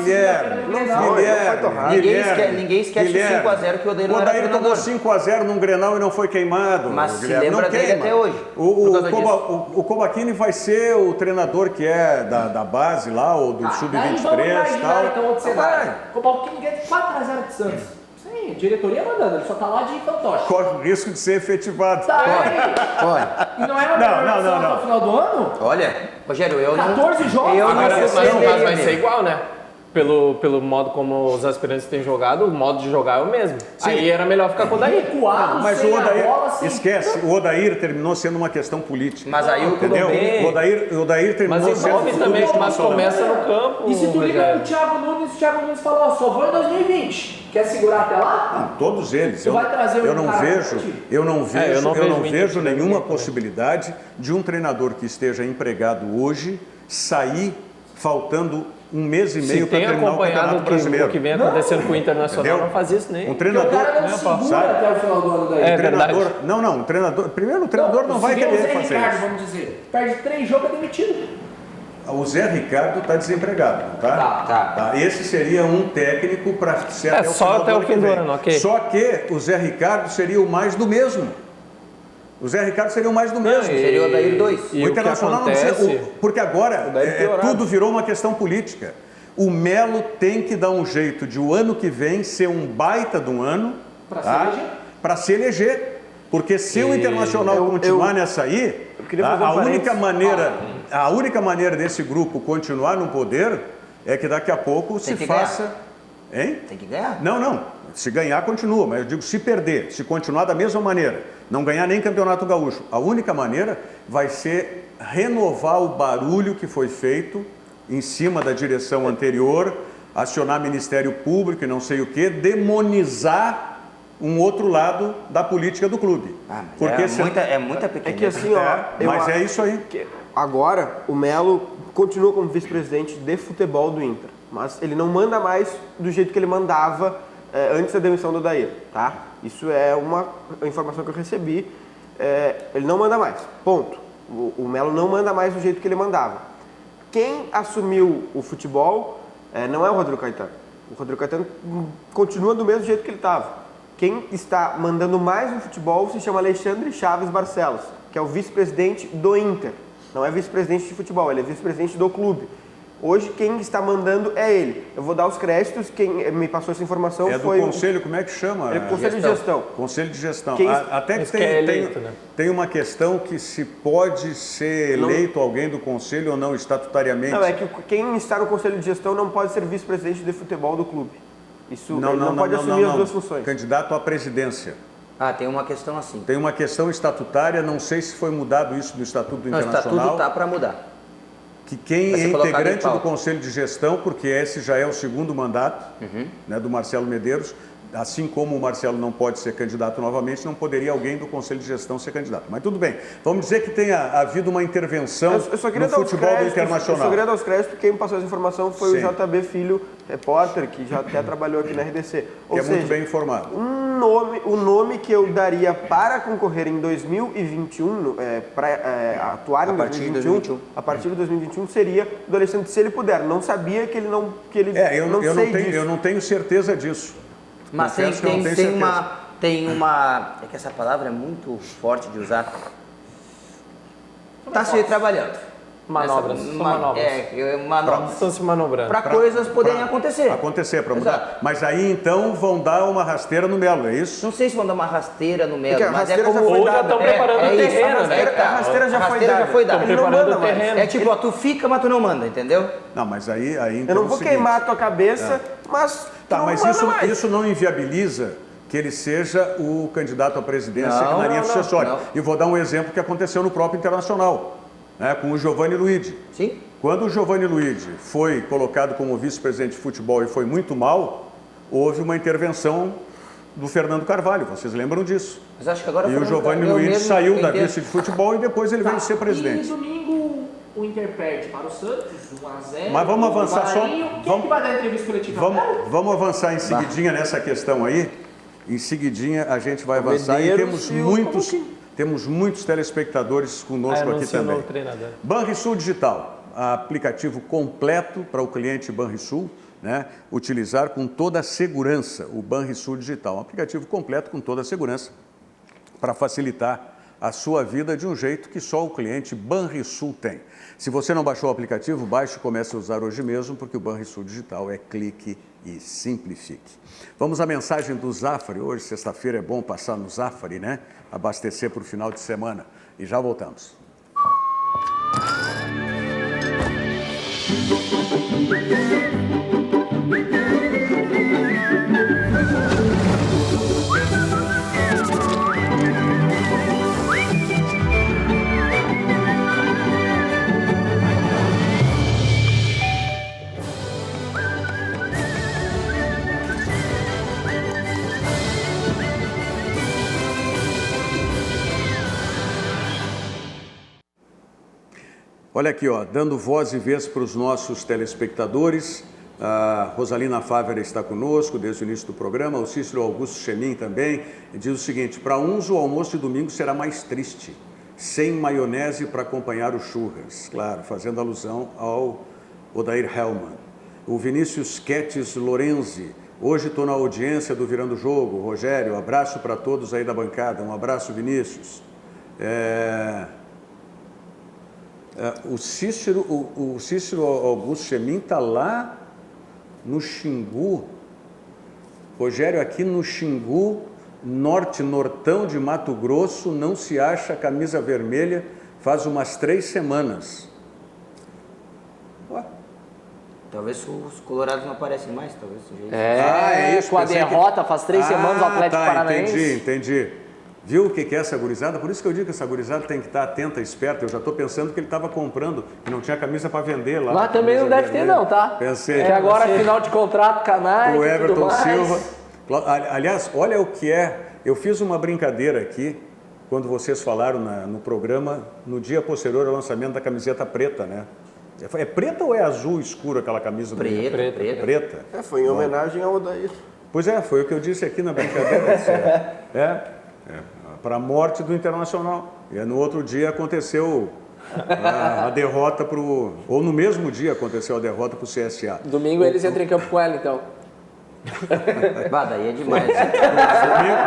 Ninguém esquece o 5x0 que o Odair não era treinador. O Odair tomou 5x0 num Grenal e não foi queimado. Mas se lembra dele até hoje. O Cobalcini vai ser o treinador que é da base lá, ou do Sub-23 e tal. Então, onde você vai? O Cobalcini ganha 4x0 de Santos. Sim, diretoria mandando, ele só tá lá de fantoche. Corre o risco de ser efetivado. Corre. E não é uma melhor até o final do ano? Olha, Rogério, 14 jogos? Mas vai ser igual, né? pelo modo como os aspirantes têm jogado, o modo de jogar é o mesmo. Sim. Aí era melhor ficar com o Odair. Recuado, Mas sem o a Odair, bola, sem esquece, o Odair terminou sendo uma questão política. Mas aí o Entendeu? bem. O Odair terminou Mas envolve sendo também, mas internacional. começa no campo. E se tu liga Rogério. pro Thiago Nunes falou, ó, só vou em 2020. Quer segurar até lá? Não, todos eles. Tu vai trazer eu um não cara vejo, pra ti? eu não vejo vejo nenhuma também. possibilidade de um treinador que esteja empregado hoje sair faltando um mês e Se meio para tem terminar o acompanhado Campeonato Brasileiro. o que vem acontecendo com o Internacional, Entendeu? não faz isso nem. Um Porque o treinador, cara não né, segura sabe? até o final do ano daí. É treinador, verdade. não, um treinador não vai se vem querer o Zé fazer Ricardo, isso. vamos dizer, perde 3 jogos, é demitido. O Zé Ricardo está desempregado, não tá? Tá. Esse seria um técnico para ser até o só final até do o ano fim que do vem. ano, ok. Só que o Zé Ricardo seria o mais do mesmo. O Zé Ricardo seria o mais do mesmo. Seria o Odair 2. E O o que Internacional acontece... não precisa, porque agora Daí piorado. tudo virou uma questão política. O Melo tem que dar um jeito de o ano que vem ser um baita de um ano para se eleger. Porque se o Internacional continuar nessa aí, queria fazer um a única maneira desse grupo continuar no poder é que daqui a pouco se que faça. Hein? Tem que ganhar. Não. Se ganhar, continua. Mas eu digo, se perder, se continuar da mesma maneira, não ganhar nem Campeonato Gaúcho, a única maneira vai ser renovar o barulho que foi feito em cima da direção anterior, acionar Ministério Público e não sei o quê, demonizar um outro lado da política do clube. Porque é muita pequena. É que assim, ó... Mas é isso aí. Agora, o Melo continua como vice-presidente de futebol do Inter, mas ele não manda mais do jeito que ele mandava antes da demissão do Odair, tá? Isso é uma informação que eu recebi. Ele não manda mais, ponto. O Melo não manda mais do jeito que ele mandava. Quem assumiu o futebol não é o Rodrigo Caetano. O Rodrigo Caetano continua do mesmo jeito que ele estava. Quem está mandando mais no futebol se chama Alexandre Chaves Barcelos, que é o vice-presidente do Inter. Não é vice-presidente de futebol, ele é vice-presidente do clube. Hoje, quem está mandando é ele. Eu vou dar os créditos, quem me passou essa informação foi... É do conselho, como é que chama? É conselho de gestão. Conselho de gestão. Quem... Até que tem uma questão que se pode ser eleito alguém do conselho ou não estatutariamente. Não, é que quem está no conselho de gestão não pode ser vice-presidente de futebol do clube. Isso não pode assumir as duas funções. Candidato à presidência. Tem uma questão assim. Tem uma questão estatutária, não sei se foi mudado isso no Estatuto do Internacional. O Estatuto está para mudar. Que quem é integrante do Conselho de Gestão, porque esse já é o segundo mandato do Marcelo Medeiros, assim como o Marcelo não pode ser candidato novamente, não poderia alguém do Conselho de Gestão ser candidato. Mas tudo bem, vamos dizer que tenha havido uma intervenção no futebol do Internacional. Eu só queria dar os créditos, porque quem me passou essa informação foi o JB Filho, repórter, que já até trabalhou aqui na RDC. Ou seja, muito bem informado. O nome que eu daria para concorrer em 2021, para atuar em 2021, a partir de 2021, seria do Alexandre, se ele puder. Não sabia que ele não... Eu não tenho certeza disso. Mas tem uma... É que essa palavra é muito forte de usar. Está se trabalhando. Manobras. Manobras. Estão se manobrando. Para coisas poderem acontecer. Para mudar. Exato. Mas aí então vão dar uma rasteira no Melo, é isso? Não sei se vão dar uma rasteira no Melo, mas é como... Ou já estão preparando o terreno, né? A rasteira já foi dada. Estão preparando o terreno. É tipo, tu fica, mas tu não manda, entendeu? Não, mas aí então eu não vou queimar a tua cabeça, mas... Tá, mas isso não inviabiliza que ele seja o candidato à presidência na linha sucessória. E vou dar um exemplo que aconteceu no próprio Internacional, com o Giovanni Luigi. Sim. Quando o Giovanni Luigi foi colocado como vice-presidente de futebol e foi muito mal, houve uma intervenção do Fernando Carvalho, vocês lembram disso? Mas acho que agora e o Giovanni Luigi saiu da vice de futebol e depois ele veio ser presidente. E domingo o Inter perde para o Santos, 1-0. Mas vamos avançar só. Quem que vai dar entrevista coletiva? Vamos avançar em seguidinha nessa questão aí. Em seguidinha a gente vai avançar e temos muitos telespectadores conosco aqui também. Banrisul Digital, aplicativo completo para o cliente Banrisul, utilizar com toda a segurança o Banrisul Digital, um aplicativo completo com toda a segurança para facilitar a sua vida de um jeito que só o cliente Banrisul tem. Se você não baixou o aplicativo, baixe e comece a usar hoje mesmo, porque o Banrisul Digital é clique e simplifique. Vamos à mensagem do Zafari. Hoje, sexta-feira, é bom passar no Zafari, abastecer para o final de semana. E já voltamos. Olha aqui, ó, dando voz e vez para os nossos telespectadores, a Rosalina Fávera está conosco desde o início do programa, o Cícero Augusto Chemin também, e diz o seguinte: para uns o almoço de domingo será mais triste, sem maionese para acompanhar o churras, claro, fazendo alusão ao Odair Hellmann. O Vinícius Quetes Lorenzi: hoje estou na audiência do Virando o Jogo. Rogério, abraço para todos aí da bancada, um abraço, Vinícius. O Cícero Augusto Chemin está lá no Xingu. Rogério, aqui no Xingu, nortão de Mato Grosso, não se acha camisa vermelha faz umas 3 semanas. Ué? Talvez os colorados não aparecem mais, talvez seja isso. É isso. Com a derrota, faz 3 semanas o Atlético Paranaense. Entendi. Viu o que é essa gurizada? Por isso que eu digo que essa gurizada tem que estar atenta, esperta. Eu já estou pensando que ele estava comprando, que não tinha camisa para vender lá. Lá também não deve ter não, tá? Pensei. Que agora é final de contrato, canais O e Everton tudo mais. Silva. Aliás, olha o que é. Eu fiz uma brincadeira aqui, quando vocês falaram no programa, no dia posterior ao lançamento da camiseta preta, né? É preta ou é azul escuro aquela camisa? Preta. Foi em homenagem ao Odair. Pois é, foi o que eu disse aqui na brincadeira. Para a morte do Internacional. E no outro dia aconteceu a derrota para o... Ou no mesmo dia aconteceu a derrota para o CSA. Domingo eles entram em campo com ela, então. Daí é demais.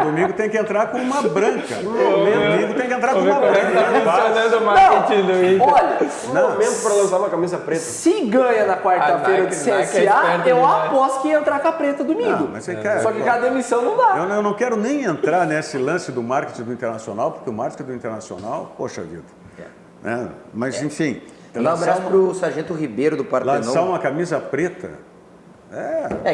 Domingo tem que entrar com uma branca. Domingo tem que entrar com uma branca. Funcionando o marketing do Inter. Olha, Momento para lançar uma camisa preta. se ganha na quarta-feira de CSA, eu aposto que ia entrar com a preta domingo. Mas você quer, Só que com a demissão não dá. eu não quero nem entrar nesse lance do marketing do Internacional, porque o marketing do Internacional, poxa vida. Mas enfim. Mandar um abraço pro Sargento Ribeiro do Partenon. Lançar uma camisa preta.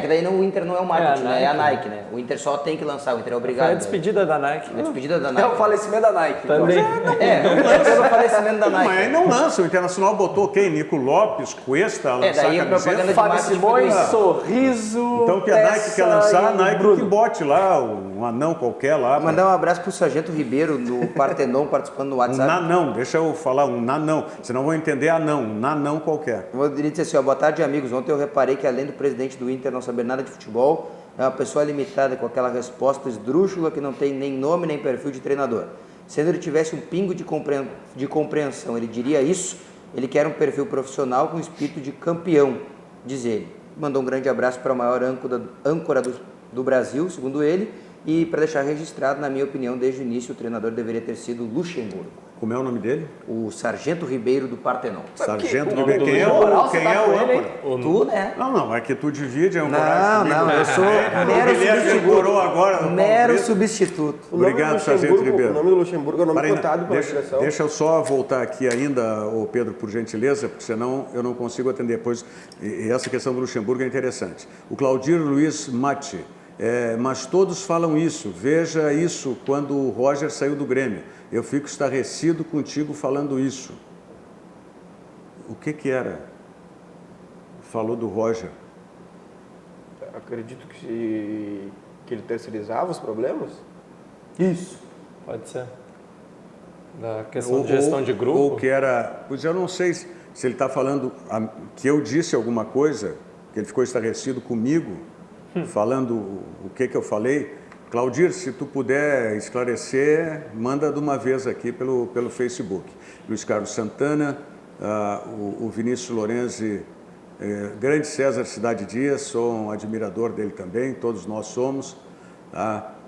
Que daí o Inter não é o marketing, né? É a Nike, né? O Inter só tem que lançar, o Inter é obrigado. Foi a despedida da Nike. É a despedida da Nike. É o falecimento da Nike. Também. É o falecimento da Nike. Mas aí não lança. O Internacional botou quem? Nico Lopes, Cuesta, lançar daí a a propaganda camiseta. de Fábio marketing Simões, foi do- Sorriso. Então que a Nike Tessa quer lançar, a e Nike Bruno. que bote lá, um anão qualquer lá. Mandar um abraço pro Sargento Ribeiro do Partenon participando do Um WhatsApp. nanão, deixa eu falar, um nanão. Senão vão entender anão, um nanão qualquer. Vou dizer assim, boa tarde, amigos. Ontem eu reparei que além do presidente do Inter não saber nada de futebol, é uma pessoa limitada com aquela resposta esdrúxula que não tem nem nome nem perfil de treinador. Se ele tivesse um pingo de compreensão, ele diria isso. Ele quer um perfil profissional com espírito de campeão, diz ele. Mandou um grande abraço para a maior âncora do Brasil, segundo ele, e para deixar registrado, na minha opinião, desde o início, o treinador deveria ter sido Luxemburgo. Como é o nome dele? O Sargento Ribeiro do Partenon. Sargento o nome Ribeiro. do Quem é Moral, o você tá com ele, âncora? Tu, né? Não, é que tu divide a Não, ancoragem eu sou mero substituto. Agora, no Mero Palmeiras. substituto. O nome Obrigado, do Sargento Luxemburgo- Ribeiro. O nome do Luxemburgo é o nome Para aí, cotado pela direção. deixa eu só voltar aqui ainda, ô Pedro, por gentileza, porque senão eu não consigo atender. Pois, e essa questão do Luxemburgo é interessante. O Claudir Luiz Mate, mas todos falam isso. Veja isso quando o Roger saiu do Grêmio. Eu fico estarrecido contigo falando isso. O que era? Falou do Roger. Acredito que ele terceirizava os problemas. Isso. Pode ser. Da questão de gestão de grupo. Ou que era... Pois eu não sei se ele está falando que eu disse alguma coisa, que ele ficou estarrecido comigo, falando o que eu falei. Claudir, se tu puder esclarecer, manda de uma vez aqui pelo Facebook. Luiz Carlos Santana, o Vinícius Lorenzi, grande César Cidade Dias, sou um admirador dele também, todos nós somos.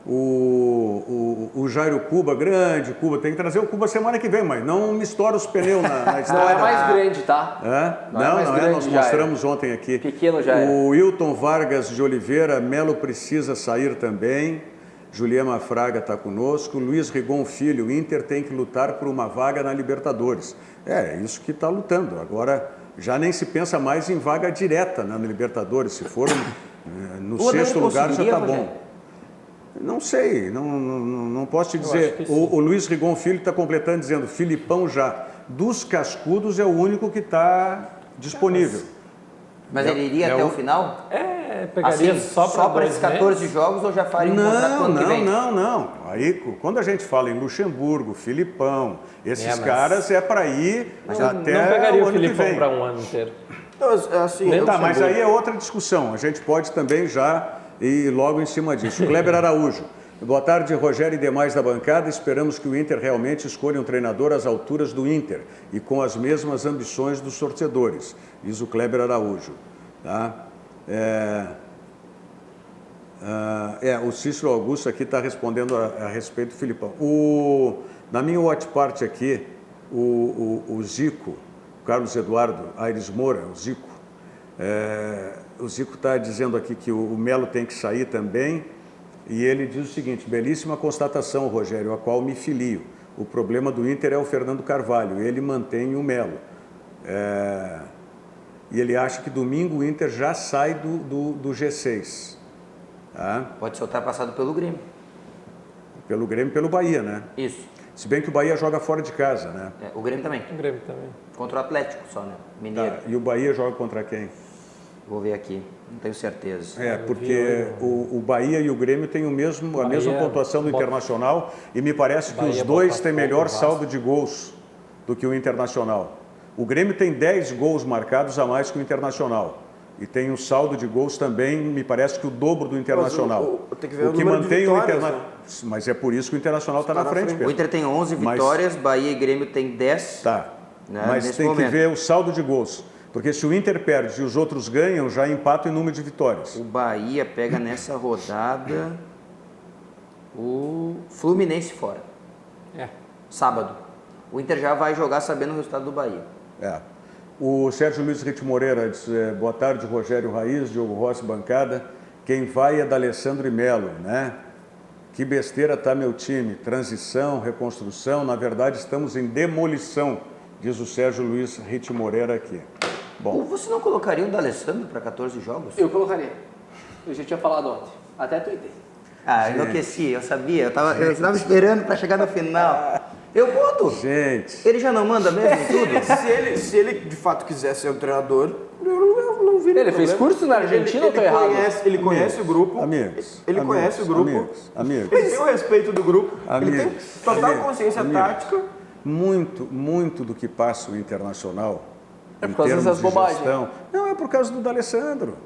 O Jairo Cuba, grande Cuba, tem que trazer o Cuba semana que vem, mas não me estoura os pneus na estrada. Não é mais grande, tá? Não é mais grande, nós Jairo. mostramos ontem aqui. Pequeno Jairo. O Wilton Vargas de Oliveira, Melo precisa sair também. Juliana Fraga está conosco. Luiz Rigon Filho, o Inter tem que lutar por uma vaga na Libertadores. É isso que está lutando. Agora, já nem se pensa mais em vaga direta na Libertadores. Se for no O Odair 6º lugar, já está conseguiria, bom. Não sei, não posso te Eu dizer. acho que sim. O Luiz Rigon Filho está completando dizendo, Filipão já. Dos cascudos é o único que está disponível. Mas ele iria até o final? Pegaria Assim, só para esses 14 jogos ou já faria um contrato pro ano que vem? Não. Aí, quando a gente fala em Luxemburgo, Filipão, esses mas- caras é para ir Mas até não pegaria o o ano que Filipão vem. para um ano inteiro. Então, assim, Nem eu- Tá, mas aí é outra discussão. A gente pode também já ir logo em cima disso. Kleber Araújo. Boa tarde, Rogério e demais da bancada. Esperamos que o Inter realmente escolha um treinador às alturas do Inter e com as mesmas ambições dos torcedores, diz o Kleber Araújo. Tá? O Cícero Augusto aqui está respondendo a respeito do Filipão. Na minha watch party aqui, o Zico, o Carlos Eduardo Aires Moura, o Zico está dizendo aqui que o Melo tem que sair também, e ele diz o seguinte, belíssima constatação, Rogério, a qual me filio. O problema do Inter é o Fernando Carvalho, ele mantém o Melo. E ele acha que domingo o Inter já sai do G6. Tá? Pode ser ultrapassado pelo Grêmio. Pelo Grêmio e pelo Bahia, né? Isso. Se bem que o Bahia joga fora de casa, né? O Grêmio também. O Grêmio também. Contra o Atlético só, né? Mineiro. Tá, e o Bahia joga contra quem? Vou ver aqui. Não tenho certeza. Porque o Bahia e o Grêmio têm a mesma pontuação do Internacional e me parece que os dois têm melhor saldo de gols do que o Internacional. O Grêmio tem 10 gols marcados a mais que o Internacional. E tem um saldo de gols também, me parece que o dobro do Internacional. tem que ver o que número de mantém o vitórias, Internacional. Mas é por isso que o Internacional está na frente, O Pedro. Inter tem 11 vitórias, Bahia e Grêmio tem 10. Tá. Né, Mas nesse tem momento. que ver o saldo de gols. Porque se o Inter perde e os outros ganham, já empata em número de vitórias. O Bahia pega nessa rodada o Fluminense fora. Sábado. O Inter já vai jogar sabendo o resultado do Bahia. O Sérgio Luiz Rite Moreira diz, boa tarde, Rogério Raiz, Diogo Rossi, bancada. Quem vai é D'Alessandro e Melo, né? Que besteira tá meu time. Transição, reconstrução, na verdade estamos em demolição, diz o Sérgio Luiz Rite Moreira aqui. Bom, Você não colocaria o D'Alessandro para 14 jogos? Eu colocaria. Eu já tinha falado ontem. Até tuitei. Enlouqueci, eu sabia. Eu tava esperando para chegar no final. Eu boto. gente, Ele já não manda mesmo tudo? se ele de fato quiser ser um treinador, eu não vi Ele fez curso na Argentina ou tô errado? Ele conhece o grupo. amigos. Ele conhece o grupo. Amigos. Ele tem o respeito do grupo. Ele tem Amigos, total amigos, consciência amigos. tática. Muito do que passa o Internacional, É por em causa termos dessas de bobagens. gestão, não é por causa do D'Alessandro.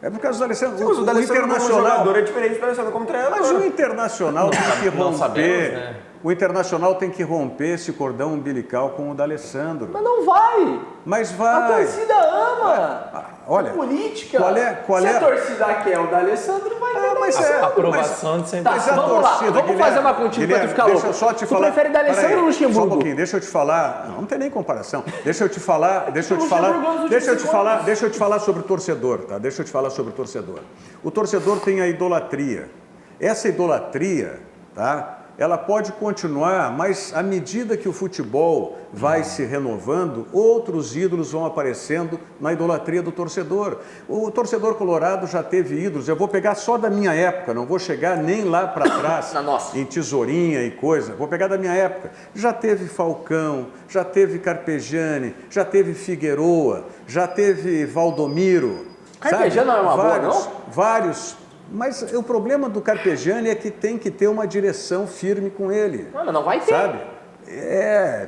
É por causa do D'Alessandro. Mas o D'Alessandro como jogador é diferente do D'Alessandro como treinador. Mas o Internacional tem que não romper. sabemos, né? O Internacional tem que romper esse cordão umbilical com o D'Alessandro. Mas não vai! Mas A vai. torcida ama! Olha, Política! qual Se é? a torcida quer o D'Alessandro, vai ter mas D'Alessandro. é- A aprovação de sempre. Tá, Mas a vamos lá, torcida, vamos Guilherme, fazer uma contigo pra tu ficar Deixa eu louco. só te Tu falar. prefere D'Alessandro Peraí, ou Luxemburgo? Só um pouquinho, deixa eu te falar. Não tem nem comparação. Deixa eu te falar sobre o torcedor, tá? Deixa eu te falar sobre o torcedor. O torcedor tem a idolatria. Essa idolatria, tá? Ela pode continuar, mas à medida que o futebol vai se renovando, outros ídolos vão aparecendo na idolatria do torcedor. O torcedor colorado já teve ídolos, eu vou pegar só da minha época, não vou chegar nem lá para trás, Na nossa. em Tesourinha e coisa, vou pegar da minha época. Já teve Falcão, já teve Carpegiani, já teve Figueroa, já teve Valdomiro. Carpegiani não é uma boa, não? Vários. Mas o problema do Carpegiani é que tem que ter uma direção firme com ele. Mano, não vai ter. Sabe?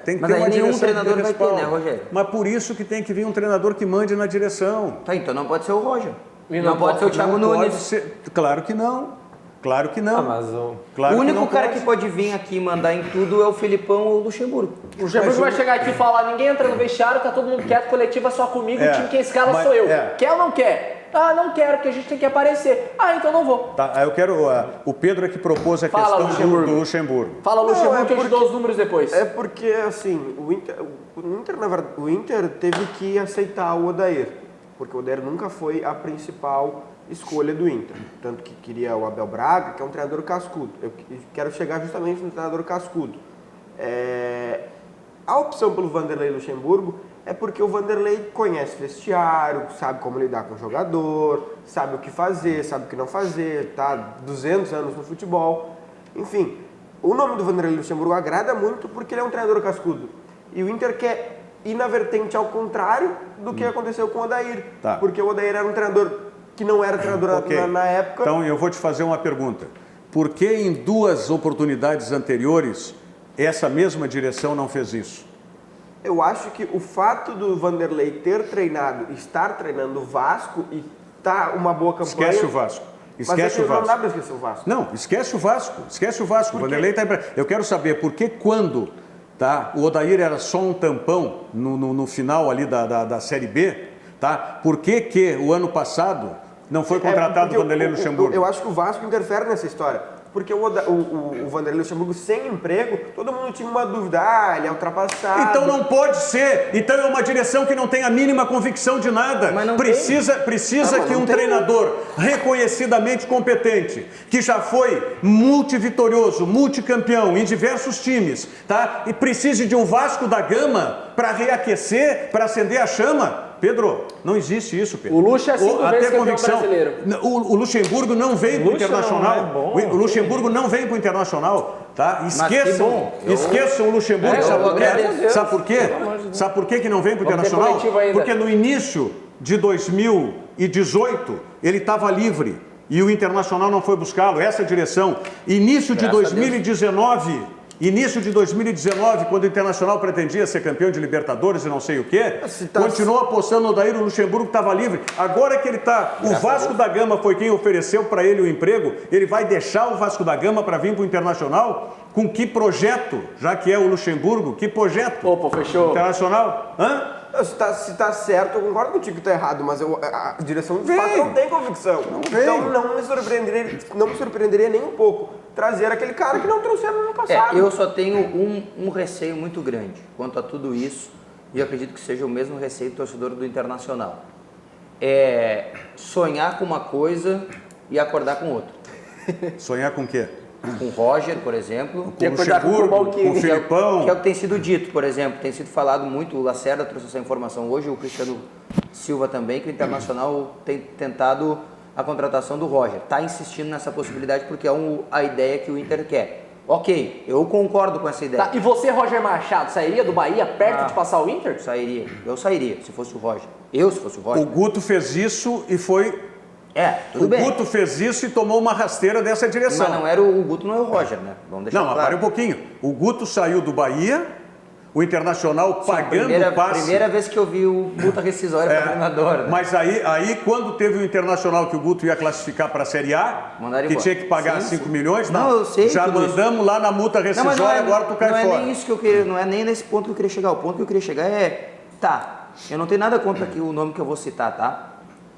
Tem que Mas ter aí uma nenhum direção treinador de vai ter, respaldo. né, Rogério? Mas por isso que tem que vir um treinador que mande na direção. Tá, então não pode ser o Roger. E Não, pode ser o Thiago Não Nunes. pode ser. Claro que não. Claro que não. Mas o... Claro O que único não cara pode. que pode vir aqui e mandar em tudo é o Filipão ou o Luxemburgo. O Luxemburgo vai chegar aqui e falar, ninguém entra no vestiário, tá todo mundo quieto, coletiva só comigo, o time quem escala mas- sou eu. é. Quer ou não quer? Ah, não quero, porque a gente tem que aparecer. Ah, então não vou. Tá, eu quero. O Pedro é que propôs a Fala, questão Luxemburgo. do Luxemburgo. Fala Luxemburgo é que eu te dou os números depois. É porque, assim, na verdade, o Inter teve que aceitar o Odair, porque o Odair nunca foi a principal escolha do Inter. Tanto que queria o Abel Braga, que é um treinador cascudo. Eu quero chegar justamente no treinador cascudo. A opção pelo Vanderlei Luxemburgo é porque o Vanderlei conhece vestiário, sabe como lidar com o jogador, sabe o que fazer, sabe o que não fazer, tá 200 anos no futebol. Enfim, o nome do Vanderlei Luxemburgo agrada muito porque ele é um treinador cascudo. E o Inter quer ir na vertente ao contrário do que aconteceu com o Odair. Tá. Porque o Odair era um treinador que não era treinador na época. Então eu vou te fazer uma pergunta. Por que em 2 oportunidades anteriores essa mesma direção não fez isso? Eu acho que o fato do Vanderlei ter treinado, estar treinando o Vasco e tá uma boa campanha... Esquece o Vasco. Esquece o Vasco. Não dá pra esquecer o Vasco. Não, esquece o Vasco. Esquece o Vasco. O Vanderlei tá... Eu quero saber por que quando o Odair era só um tampão no final ali da Série B, tá? Por que o ano passado não foi contratado o Vanderlei Luxemburgo? Eu acho que o Vasco interfere nessa história. Porque o Vanderlei Luxemburgo sem emprego, todo mundo tinha uma dúvida, ele é ultrapassado. Então não pode ser. Então é uma direção que não tem a mínima convicção de nada. Precisa que um treinador reconhecidamente competente, que já foi multivitorioso, multicampeão em diversos times, tá? E precise de um Vasco da Gama para reaquecer, para acender a chama. Pedro, não existe isso, Pedro. O Luxo é 5 vezes campeão brasileiro. O Luxemburgo não veio para o Internacional. Não é bom, o Luxemburgo não veio para o Internacional, tá? Esqueçam o Luxemburgo, sabe por quê? Sabe por quê? Sabe por que não veio para o Internacional? Porque no início de 2018 ele estava livre e o Internacional não foi buscá-lo. Essa direção. Início de 2019, quando o Internacional pretendia ser campeão de Libertadores e não sei o quê, continuou apostando no Odair, o Luxemburgo estava livre. Agora que ele está... O Vasco da Gama foi quem ofereceu para ele o emprego, ele vai deixar o Vasco da Gama para vir para o Internacional? Com que projeto? Já que é o Luxemburgo, que projeto? Opa, fechou. Internacional? Se está certo, eu concordo contigo que está errado, mas a direção de fato não tem convicção. Então não me surpreenderia nem um pouco trazer aquele cara que não trouxeram no ano passado. Eu só tenho um receio muito grande quanto a tudo isso, e eu acredito que seja o mesmo receio do torcedor do Internacional. É sonhar com uma coisa e acordar com outra. Sonhar com o quê? Com o Roger, por exemplo. Com o Luxemburgo, com o Filipão. Que é o que tem sido dito, por exemplo. Tem sido falado muito, o Lacerda trouxe essa informação hoje, o Cristiano Silva também, que o Internacional tem tentado a contratação do Roger. Está insistindo nessa possibilidade porque é a ideia que o Inter quer. Ok, eu concordo com essa ideia. Tá, e você, Roger Machado, sairia do Bahia perto de passar o Inter? Eu sairia, se fosse o Roger. Se fosse o Roger. O Guto fez isso e foi... tudo bem. O Guto fez isso e tomou uma rasteira dessa direção. Mas não era o Guto, não é o Roger, né? Vamos deixar claro. Não, para um pouquinho. O Guto saiu do Bahia, o Internacional pagando o passe. Primeira vez que eu vi o multa rescisória para treinador. Né? Mas aí, quando teve o Internacional que o Guto ia classificar para a Série A, que tinha que pagar 5 milhões, eu sei, já mandamos isso lá na multa rescisória, agora tu cai fora. Não é nem isso que eu queria, não é nem nesse ponto que eu queria chegar. O ponto que eu queria chegar eu não tenho nada contra aqui o nome que eu vou citar, tá?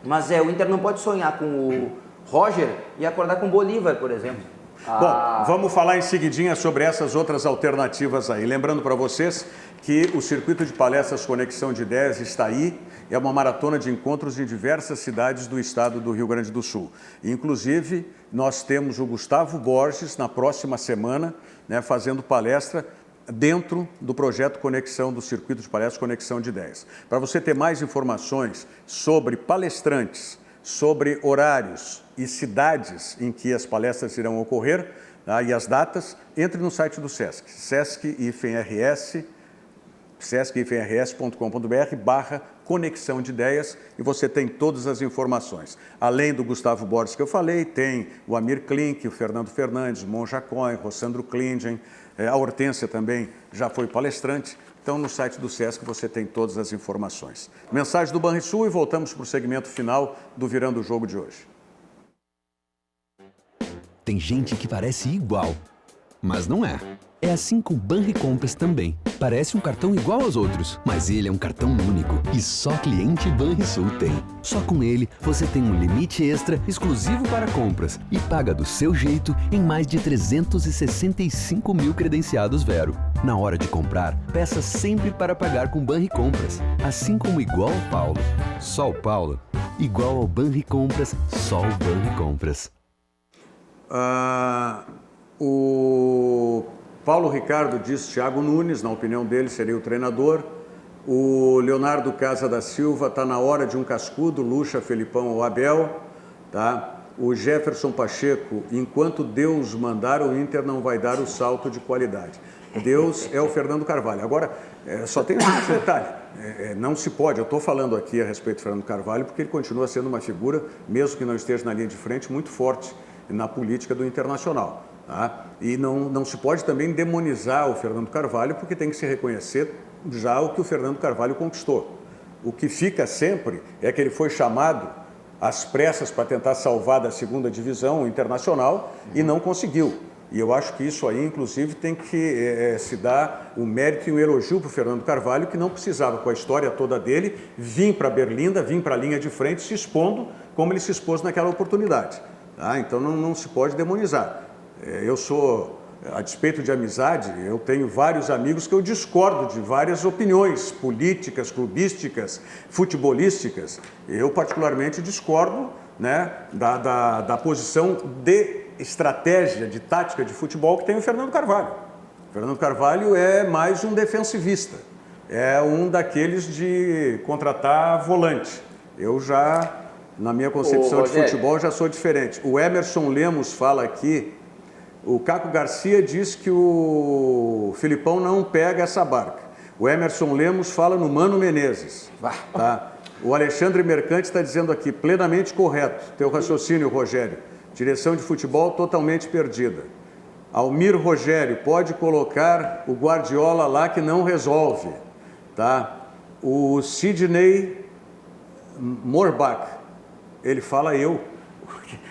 Mas o Inter não pode sonhar com o Roger e acordar com o Bolívar, por exemplo. Bom, vamos falar em seguidinha sobre essas outras alternativas aí. Lembrando para vocês que o Circuito de Palestras Conexão de Ideias está aí. É uma maratona de encontros em diversas cidades do estado do Rio Grande do Sul. Inclusive, nós temos o Gustavo Borges na próxima semana, né, fazendo palestra dentro do projeto Conexão, do Circuito de Palestras Conexão de Ideias. Para você ter mais informações sobre palestrantes, sobre horários e cidades em que as palestras irão ocorrer, tá, e as datas, entre no site do SESC, sesc-rs.com.br/conexão de ideias, e você tem todas as informações. Além do Gustavo Borges que eu falei, tem o Amir Klink, o Fernando Fernandes, o Monja Cohen, Rossandro Klingen, a Hortência também já foi palestrante. Então, no site do SESC você tem todas as informações. Mensagem do Banrisul e voltamos para o segmento final do Virando o Jogo de hoje. Tem gente que parece igual, mas não é. É assim com o Banricompras também. Parece um cartão igual aos outros, mas ele é um cartão único e só cliente Banrisul tem. Só com ele você tem um limite extra exclusivo para compras e paga do seu jeito em mais de 365 mil credenciados Vero. Na hora de comprar, peça sempre para pagar com Banricompras, assim como igual ao Paulo. Só o Paulo. Igual ao Banricompras, só o Banricompras. O Paulo Ricardo diz Thiago Nunes, na opinião dele, seria o treinador. O Leonardo Casa da Silva, está na hora de um cascudo, Lucha, Felipão ou Abel. Tá? O Jefferson Pacheco, enquanto Deus mandar, o Inter não vai dar o salto de qualidade. Deus é o Fernando Carvalho. Agora, só tem um detalhe, não se pode, eu estou falando aqui a respeito do Fernando Carvalho, porque ele continua sendo uma figura, mesmo que não esteja na linha de frente, muito forte na política do Internacional. Tá? E não se pode também demonizar o Fernando Carvalho, porque tem que se reconhecer já o que o Fernando Carvalho conquistou. O que fica sempre é que ele foi chamado às pressas para tentar salvar da segunda divisão o Internacional e não conseguiu. E eu acho que isso aí, inclusive, tem que se dar o mérito e o elogio para o Fernando Carvalho, que não precisava, com a história toda dele, vir para Berlinda, vir para a linha de frente, se expondo como ele se expôs naquela oportunidade. Tá? Então não se pode demonizar. Eu sou, a despeito de amizade, eu tenho vários amigos que eu discordo de várias opiniões políticas, clubísticas, futebolísticas. Eu, particularmente, discordo, né, da posição de estratégia, de tática de futebol que tem o Fernando Carvalho. O Fernando Carvalho é mais um defensivista, é um daqueles de contratar volante. Eu já, na minha concepção de futebol, já sou diferente. O Emerson Lemos fala aqui, o Caco Garcia diz que o Filipão não pega essa barca. O Emerson Lemos fala no Mano Menezes. Tá? O Alexandre Mercante está dizendo aqui, plenamente correto, teu raciocínio, Rogério. Direção de futebol totalmente perdida. Almir Rogério, pode colocar o Guardiola lá que não resolve. Tá? O Sidney Morbach, ele fala eu.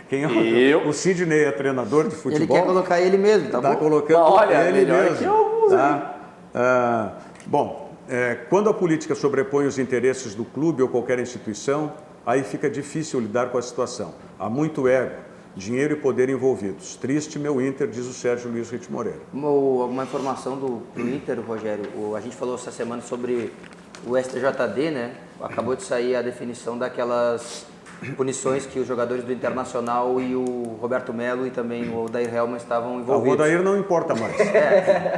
Quem é eu? O Sidney é treinador de futebol. Ele quer colocar ele mesmo, tá bom? Colocando olha, ele melhor mesmo. que alguns, Tá? Bom, quando a política sobrepõe os interesses do clube ou qualquer instituição, aí fica difícil lidar com a situação. Há muito ego, dinheiro e poder envolvidos. Triste meu Inter, diz o Sérgio Luiz Rite Moreira. Uma informação do Inter, Rogério. A gente falou essa semana sobre o STJD, né? Acabou de sair a definição daquelas punições que os jogadores do Internacional e o Roberto Melo e também o Odair Helman estavam envolvidos. O Odair não importa mais.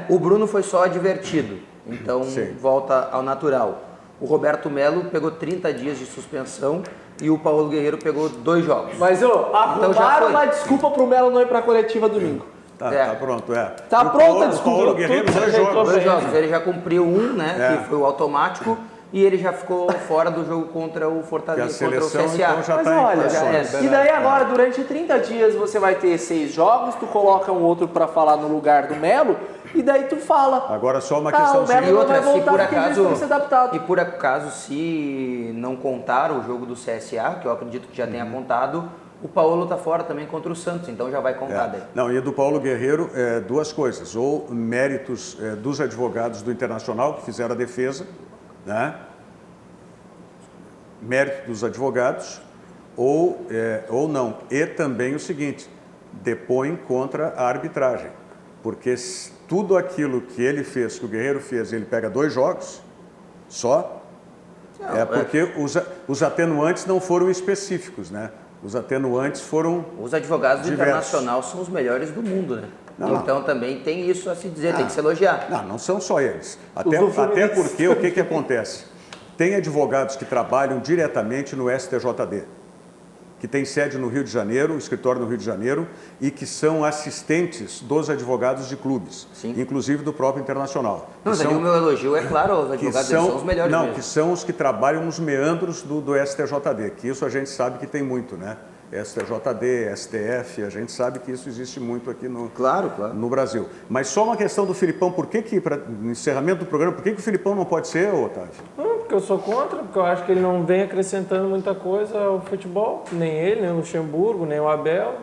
O Bruno foi só advertido, então volta ao natural. O Roberto Melo pegou 30 dias de suspensão e o Paulo Guerreiro pegou 2 jogos. Mas arrumaram uma desculpa pro Melo não ir pra coletiva domingo. Tá pronto, Tá pronta a O desculpa. Paulo Guerreiro, 2 jogos. 2 jogos. Ele já cumpriu um, né? Que foi o automático. E ele já ficou fora do jogo contra o Fortaleza, contra o CSA. Então já Mas tá olha, e daí agora, durante 30 dias, você vai ter 6 jogos, tu coloca um outro pra falar no lugar do Melo, e daí tu fala. Agora só uma o questãozinha. Melo não vai voltar porque eles têm que ser adaptados. E por acaso, se não contar o jogo do CSA, que eu acredito que já tenha contado, o Paulo tá fora também contra o Santos, então já vai contar daí. Não, e do Paulo Guerreiro, 2 coisas. Ou méritos dos advogados do Internacional que fizeram a defesa, né? Mérito dos advogados, ou não. E também o seguinte, depõe contra a arbitragem. Porque tudo aquilo que ele fez, que o Guerreiro fez, ele pega 2 jogos só, porque os atenuantes não foram específicos, né? Os atenuantes foram Os advogados do diversos. Internacional são os melhores do mundo, né? Não. Então também tem isso a se dizer, tem que se elogiar. Não são só eles. Até porque o que acontece? Tem advogados que trabalham diretamente no STJD, que tem sede no Rio de Janeiro, escritório no Rio de Janeiro, e que são assistentes dos advogados de clubes, inclusive do próprio Internacional. Não, mas o meu elogio é claro, os advogados são os melhores mesmo. Que são os que trabalham nos meandros do STJD, que isso a gente sabe que tem muito, né? STJD, STF, a gente sabe que isso existe muito aqui no Brasil. Mas só uma questão do Filipão, para encerramento do programa, por que o Filipão não pode ser, Otávio? Porque eu sou contra, porque eu acho que ele não vem acrescentando muita coisa ao futebol, nem ele, nem o Luxemburgo, nem o Abel.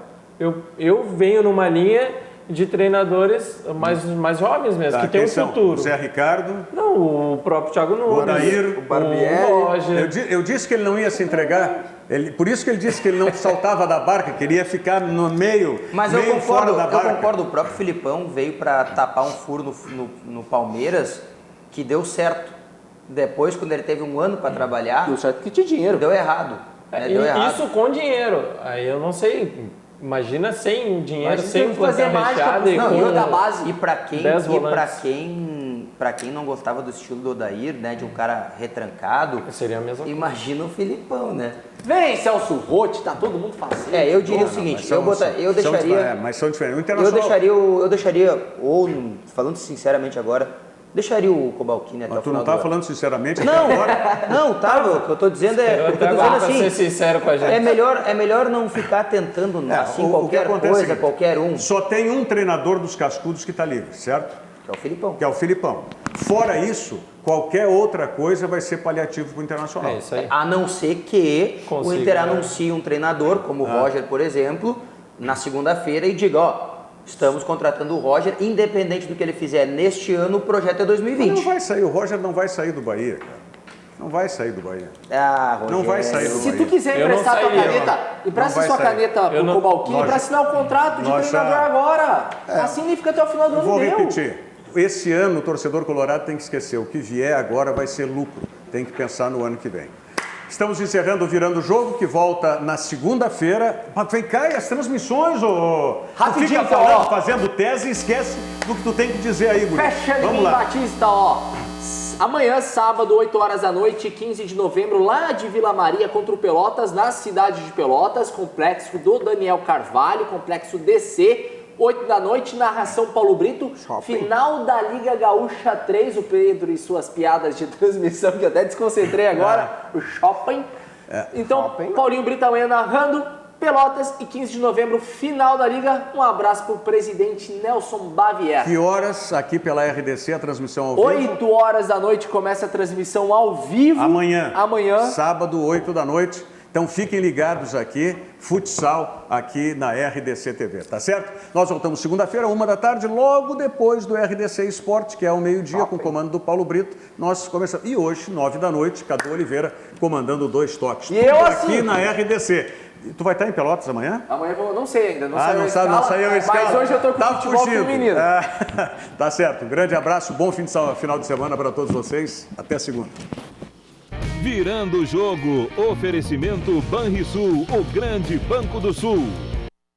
Eu venho numa linha de treinadores mais jovens mesmo, que tem um futuro. O Zé Ricardo? Não, o próprio Thiago Nunes, o Odair, o Barbieri, o Roger. Eu disse que ele não ia se entregar. Por isso que ele disse que ele não saltava da barca, queria ficar no meio, mas meio fora da barca. Eu concordo, o próprio Filipão veio para tapar um furo no Palmeiras que deu certo. Depois, quando ele teve um ano para trabalhar... Deu certo que tinha dinheiro. Deu errado. Deu errado. Isso com dinheiro. Aí eu não sei... Imagina sem dinheiro, sem fazer mágica e da base. E para pra quem não gostava do estilo do Odair, né, de um cara retrancado, Seria a mesma coisa. imagina o Filipão, né? Vem, Celso Roth, tá todo mundo fazendo. Eu diria o seguinte, eu deixaria... Mas são diferentes. O Internacional... Eu deixaria, falando sinceramente agora, deixaria o Cobalcini até o Tu final não do tá ano. falando sinceramente até Não, agora? não, o que eu tô dizendo Eu até agora, pra ser sincero com a gente. é melhor não ficar tentando assim, o que qualquer acontece é o coisa, seguinte, qualquer um, Só tem um treinador dos cascudos que está livre, certo? que é o Filipão. Que é o Filipão. Fora isso, qualquer outra coisa vai ser paliativo para o Internacional. É isso aí. A não ser que o Consiga, Inter né? anuncie um treinador, como o Roger, por exemplo, na segunda-feira e diga, ó, estamos contratando o Roger, independente do que ele fizer neste ano, o projeto é 2020. Não vai sair, o Roger não vai sair do Bahia, cara. Não vai sair do Bahia. Ah, Roger. Não vai sair do Se Bahia. tu quiser Eu não emprestar tua sairia, caneta, Não empresta vai sua sair. caneta Eu pro não- Cobalcini nós- pra assinar o contrato de nós já- treinador agora. Assim ele fica até o final do ano. Vou deu. repetir. Esse ano o torcedor colorado tem que esquecer. O que vier agora vai ser lucro. Tem que pensar no ano que vem. Estamos encerrando o Virando o Jogo, que volta na segunda-feira. Mas vem cá, e as transmissões, ô... Tu Rapidinho, fica então, falando, ó. fazendo tese e esquece do que tu tem que dizer aí, guri. Fecha Vamos Ninguém lá. Batista, ó. Amanhã, sábado, 8 horas da noite, 15 de novembro, lá de Vila Maria contra o Pelotas, na cidade de Pelotas, complexo do Daniel Carvalho, complexo DC, 8 da noite, narração Paulo Brito, final da Liga Gaúcha 3, o Pedro e suas piadas de transmissão, que eu até desconcentrei agora, o shopping. Então, Paulinho Brito amanhã narrando, Pelotas e 15 de novembro, final da Liga. Um abraço pro presidente Nelson Baviera. Que horas aqui pela RDC a transmissão ao vivo? 8 horas da noite começa a transmissão ao vivo. Amanhã. Amanhã. Sábado, 8 da noite. Então fiquem ligados aqui, futsal aqui na RDC TV, tá certo? Nós voltamos segunda-feira, 1 da tarde, logo depois do RDC Esporte, que é ao meio-dia, com o comando do Paulo Brito. Nós começamos. E hoje, 9 da noite, Cadu Oliveira comandando 2 toques. E eu aqui assim. na RDC. E tu vai estar em Pelotas amanhã? Amanhã eu vou, não sei ainda, não Não saiu a escala. Mas hoje eu tô com Tá futebol fugindo. feminino. Tá certo. Um grande abraço, bom final de semana para todos vocês. Até segunda. Virando o jogo, oferecimento Banrisul, o grande Banco do Sul.